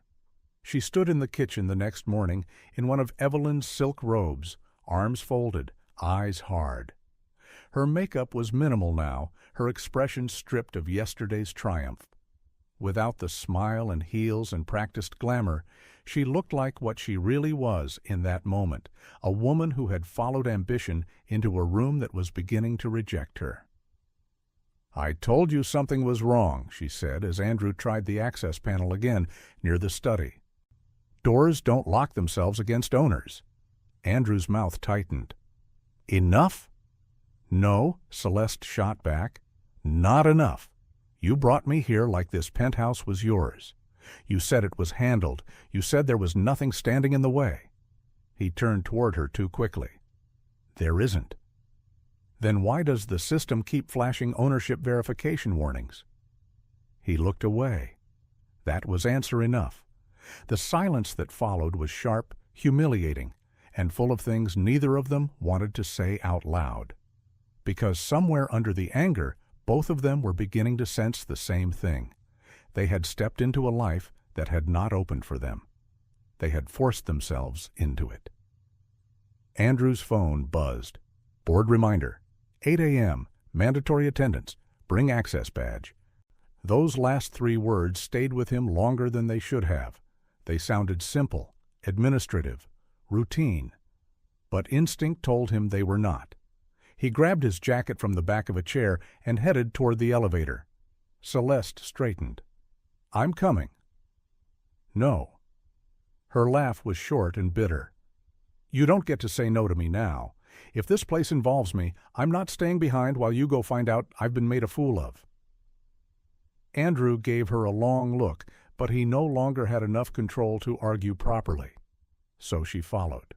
She stood in the kitchen the next morning in one of Evelyn's silk robes, arms folded, eyes hard. Her makeup was minimal now, her expression stripped of yesterday's triumph. Without the smile and heels and practiced glamour, she looked like what she really was in that moment, a woman who had followed ambition into a room that was beginning to reject her. "I told you something was wrong," she said as Andrew tried the access panel again near the study. "Doors don't lock themselves against owners." Andrew's mouth tightened. "Enough?" "No," Celeste shot back. "Not enough. You brought me here like this penthouse was yours. You said it was handled. You said there was nothing standing in the way." He turned toward her too quickly. "There isn't." "Then why does the system keep flashing ownership verification warnings?" He looked away. That was answer enough. The silence that followed was sharp, humiliating, and full of things neither of them wanted to say out loud. Because somewhere under the anger, both of them were beginning to sense the same thing. They had stepped into a life that had not opened for them. They had forced themselves into it. Andrew's phone buzzed. Board reminder. 8 a.m. Mandatory attendance. Bring access badge. Those last 3 words stayed with him longer than they should have. They sounded simple, administrative, routine. But instinct told him they were not. He grabbed his jacket from the back of a chair and headed toward the elevator. Celeste straightened. "I'm coming." "No." Her laugh was short and bitter. "You don't get to say no to me now. If this place involves me, I'm not staying behind while you go find out I've been made a fool of." Andrew gave her a long look, but he no longer had enough control to argue properly. So she followed.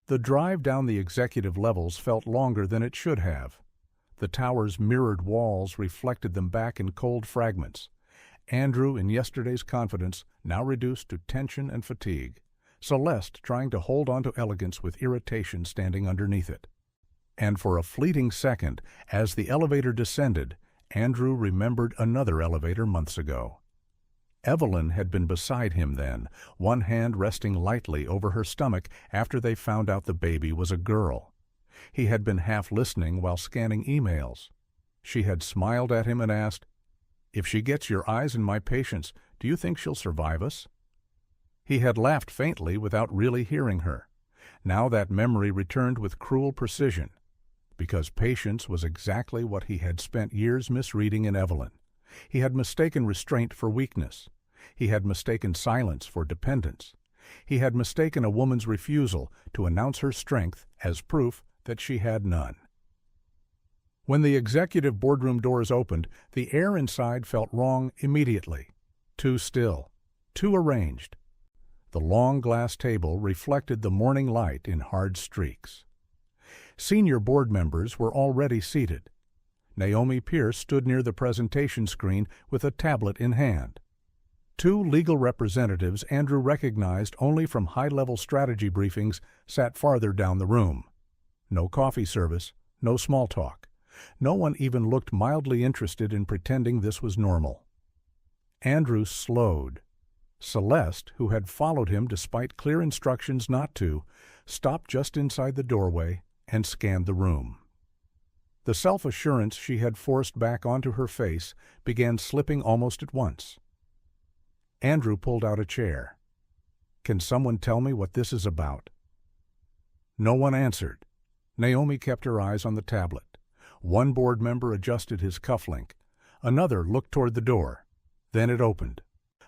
The drive down the executive levels felt longer than it should have. The tower's mirrored walls reflected them back in cold fragments. Andrew, in yesterday's confidence, now reduced to tension and fatigue. Celeste trying to hold on to elegance with irritation standing underneath it. And for a fleeting second, as the elevator descended, Andrew remembered another elevator months ago. Evelyn had been beside him then, one hand resting lightly over her stomach after they found out the baby was a girl. He had been half listening while scanning emails. She had smiled at him and asked, "If she gets your eyes and my patience, do you think she'll survive us?" He had laughed faintly without really hearing her. Now that memory returned with cruel precision, because patience was exactly what he had spent years misreading in Evelyn. He had mistaken restraint for weakness. He had mistaken silence for dependence. He had mistaken a woman's refusal to announce her strength as proof that she had none. When the executive boardroom doors opened, the air inside felt wrong immediately. Too still, too arranged. The long glass table reflected the morning light in hard streaks. Senior board members were already seated. Naomi Pierce stood near the presentation screen with a tablet in hand. 2 legal representatives Andrew recognized only from high-level strategy briefings sat farther down the room. No coffee service, no small talk. No one even looked mildly interested in pretending this was normal. Andrew slowed. Celeste, who had followed him despite clear instructions not to, stopped just inside the doorway and scanned the room. The self-assurance she had forced back onto her face began slipping almost at once. Andrew pulled out a chair. "Can someone tell me what this is about?" No one answered. Naomi kept her eyes on the tablet. One board member adjusted his cufflink. Another looked toward the door. Then it opened.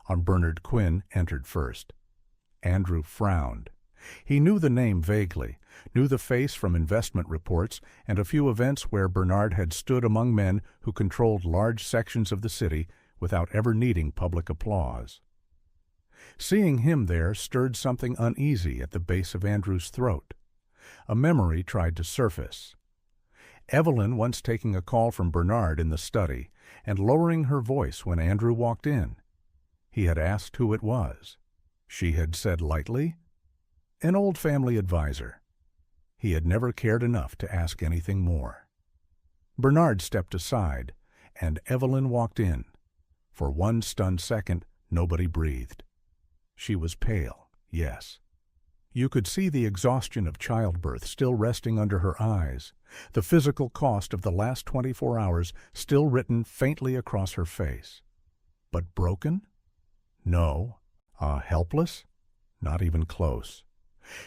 Bernard Quinn entered first. Andrew frowned. He knew the name vaguely, knew the face from investment reports and a few events where Bernard had stood among men who controlled large sections of the city without ever needing public applause. Seeing him there stirred something uneasy at the base of Andrew's throat. A memory tried to surface. Evelyn once taking a call from Bernard in the study, and lowering her voice when Andrew walked in. He had asked who it was. She had said lightly, "An old family advisor." He had never cared enough to ask anything more. Bernard stepped aside, and Evelyn walked in. For one stunned second, nobody breathed. She was pale, yes. You could see the exhaustion of childbirth still resting under her eyes, the physical cost of the last 24 hours still written faintly across her face. But broken? No. Helpless? Not even close.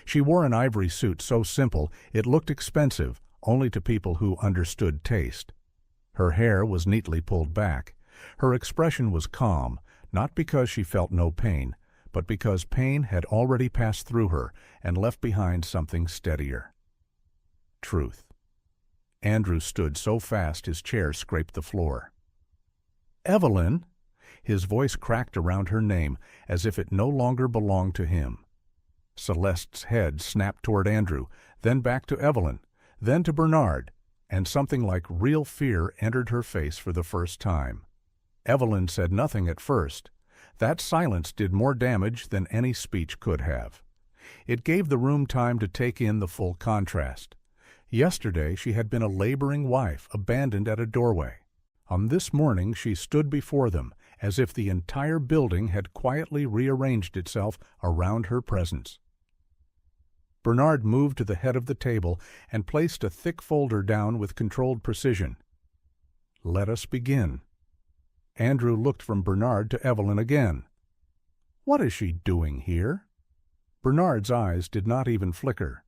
She wore an ivory suit so simple it looked expensive only to people who understood taste. Her hair was neatly pulled back. Her expression was calm, not because she felt no pain, but because pain had already passed through her and left behind something steadier. Truth. Andrew stood so fast his chair scraped the floor. "Evelyn!" His voice cracked around her name as if it no longer belonged to him. Celeste's head snapped toward Andrew, then back to Evelyn, then to Bernard, and something like real fear entered her face for the first time. Evelyn said nothing at first. That silence did more damage than any speech could have. It gave the room time to take in the full contrast. Yesterday she had been a laboring wife abandoned at a doorway. On this morning she stood before them as if the entire building had quietly rearranged itself around her presence. Bernard moved to the head of the table and placed a thick folder down with controlled precision. "Let us begin." Andrew looked from Bernard to Evelyn again. "What is she doing here?" Bernard's eyes did not even flicker.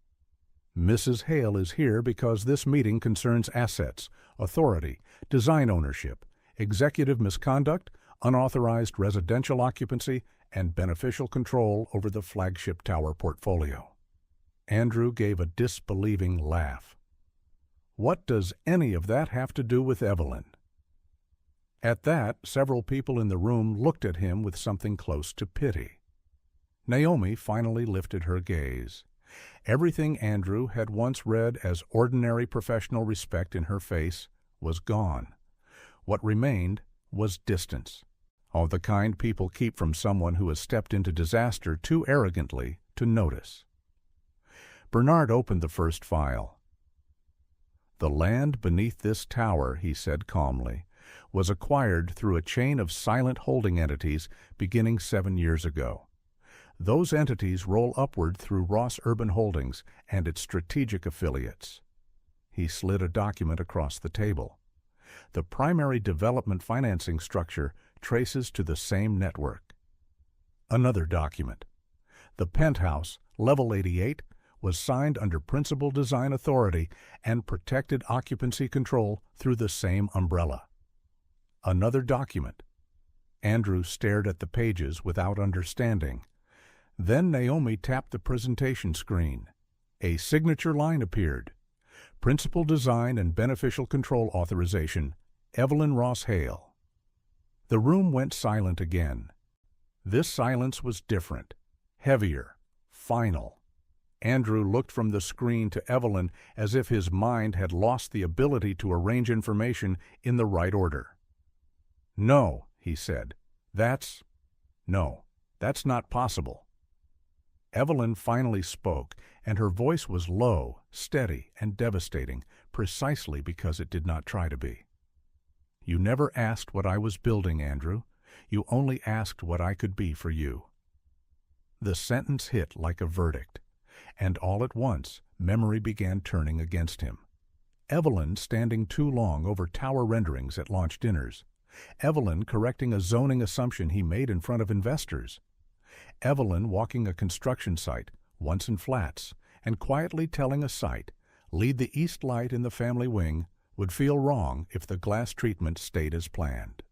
"Mrs. Hale is here because this meeting concerns assets, authority, design ownership, executive misconduct, unauthorized residential occupancy, and beneficial control over the flagship tower portfolio." Andrew gave a disbelieving laugh. "What does any of that have to do with Evelyn?" At that, several people in the room looked at him with something close to pity. Naomi finally lifted her gaze. Everything Andrew had once read as ordinary professional respect in her face was gone. What remained was distance, of the kind people keep from someone who has stepped into disaster too arrogantly to notice. Bernard opened the first file. "The land beneath this tower," he said calmly, "was acquired through a chain of silent holding entities beginning 7 years ago. Those entities roll upward through Ross Urban Holdings and its strategic affiliates." He slid a document across the table. "The primary development financing structure traces to the same network." Another document. "The Penthouse, Level 88, was signed under Principal Design Authority and protected occupancy control through the same umbrella." Another document. Andrew stared at the pages without understanding. Then Naomi tapped the presentation screen. A signature line appeared. "Principal Design and Beneficial Control Authorization, Evelyn Ross Hale." The room went silent again. This silence was different, heavier, final. Andrew looked from the screen to Evelyn as if his mind had lost the ability to arrange information in the right order. "No," he said. No, that's not possible." Evelyn finally spoke, and her voice was low, steady, and devastating, precisely because it did not try to be. "You never asked what I was building, Andrew. You only asked what I could be for you." The sentence hit like a verdict, and all at once memory began turning against him. Evelyn standing too long over tower renderings at launch dinners. Evelyn correcting a zoning assumption he made in front of investors. Evelyn walking a construction site, once in flats, and quietly telling a site, "Lead the east light in the family wing," would feel wrong if the glass treatment stayed as planned.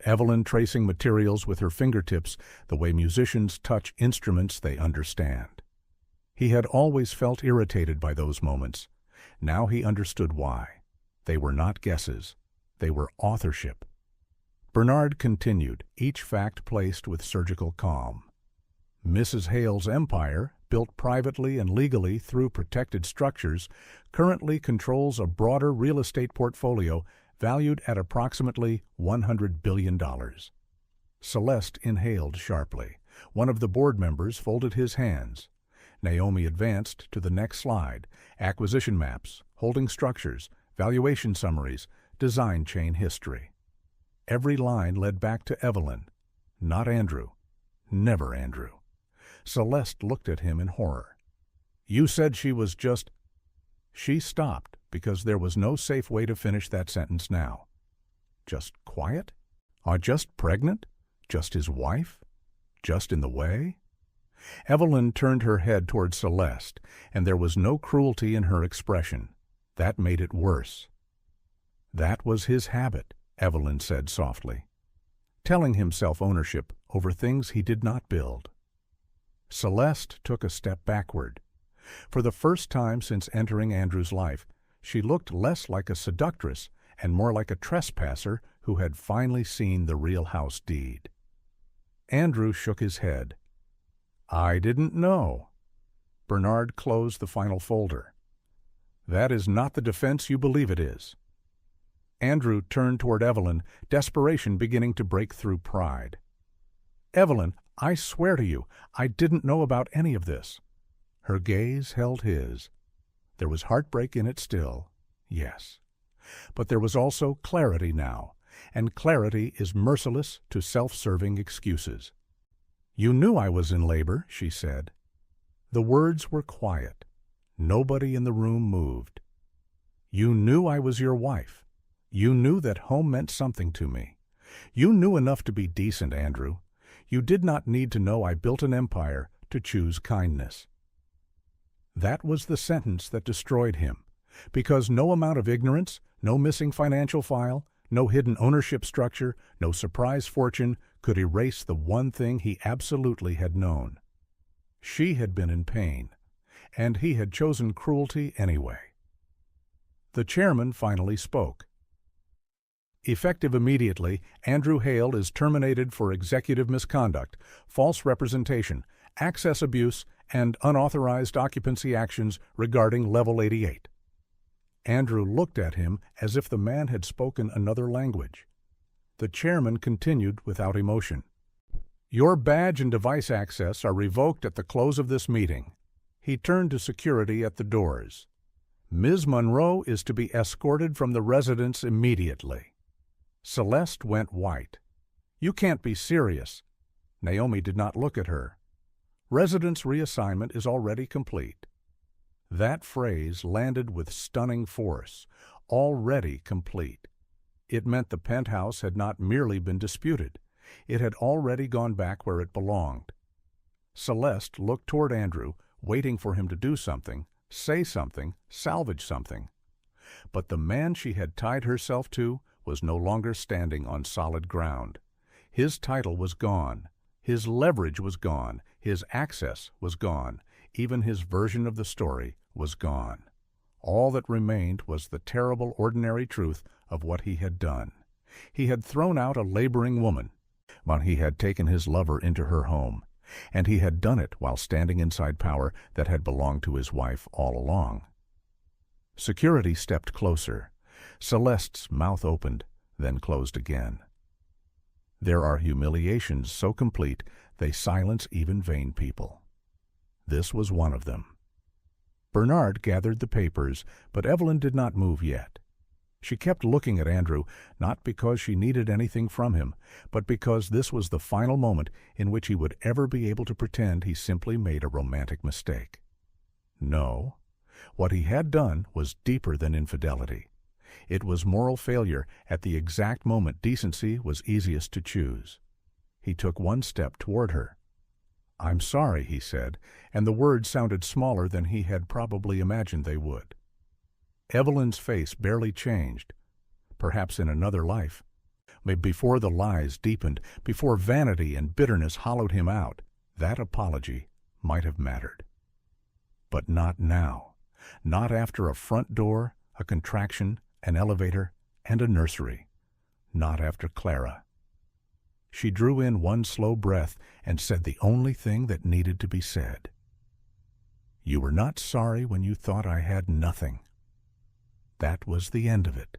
Evelyn tracing materials with her fingertips the way musicians touch instruments they understand. He had always felt irritated by those moments. Now he understood why. They were not guesses. They were authorship. Bernard continued, each fact placed with surgical calm. Mrs. Hale's empire, built privately and legally through protected structures, currently controls a broader real estate portfolio valued at approximately $100 billion. Celeste inhaled sharply. One of the board members folded his hands. Naomi advanced to the next slide: acquisition maps, holding structures, valuation summaries, design chain history. Every line led back to Evelyn. Not Andrew. Never Andrew. Celeste looked at him in horror. "You said she was just—" She stopped because there was no safe way to finish that sentence now. Just quiet? Or just pregnant? Just his wife? Just in the way? Evelyn turned her head toward Celeste, and there was no cruelty in her expression. That made it worse. "That was his habit," Evelyn said softly, telling himself ownership over things he did not build. Celeste took a step backward. For the first time since entering Andrew's life, she looked less like a seductress and more like a trespasser who had finally seen the real house deed. Andrew shook his head. "I didn't know." Bernard closed the final folder. "That is not the defense you believe it is." Andrew turned toward Evelyn, desperation beginning to break through pride. "Evelyn, I swear to you, I didn't know about any of this." Her gaze held his. There was heartbreak in it still, yes. But there was also clarity now, and clarity is merciless to self-serving excuses. "You knew I was in labor," she said. The words were quiet. Nobody in the room moved. "You knew I was your wife. You knew that home meant something to me. You knew enough to be decent, Andrew. You did not need to know I built an empire to choose kindness." That was the sentence that destroyed him, because no amount of ignorance, no missing financial file, no hidden ownership structure, no surprise fortune could erase the one thing he absolutely had known. She had been in pain, and he had chosen cruelty anyway. The chairman finally spoke. "Effective immediately, Andrew Hale is terminated for executive misconduct, false representation, access abuse, and unauthorized occupancy actions regarding Level 88. Andrew looked at him as if the man had spoken another language. The chairman continued without emotion. "Your badge and device access are revoked at the close of this meeting." He turned to security at the doors. "Ms. Monroe is to be escorted from the residence immediately." Celeste went white. "You can't be serious." Naomi did not look at her. "Residence reassignment is already complete." That phrase landed with stunning force. Already complete. It meant the penthouse had not merely been disputed. It had already gone back where it belonged. Celeste looked toward Andrew, waiting for him to do something, say something, salvage something. But the man she had tied herself to was no longer standing on solid ground. His title was gone. His leverage was gone. His access was gone. Even his version of the story was gone. All that remained was the terrible ordinary truth of what he had done. He had thrown out a laboring woman, but he had taken his lover into her home, and he had done it while standing inside power that had belonged to his wife all along. Security stepped closer. Celeste's mouth opened, then closed again. There are humiliations so complete they silence even vain people. This was one of them. Bernard gathered the papers, but Evelyn did not move yet. She kept looking at Andrew, not because she needed anything from him, but because this was the final moment in which he would ever be able to pretend he simply made a romantic mistake. No, what he had done was deeper than infidelity. It was moral failure at the exact moment decency was easiest to choose. He took one step toward her. "I'm sorry," he said, and the words sounded smaller than he had probably imagined they would. Evelyn's face barely changed. Perhaps in another life, before the lies deepened, before vanity and bitterness hollowed him out, that apology might have mattered. But not now. Not after a front door, a contraction, an elevator, and a nursery. Not after Clara. She drew in one slow breath and said the only thing that needed to be said. "You were not sorry when you thought I had nothing." That was the end of it.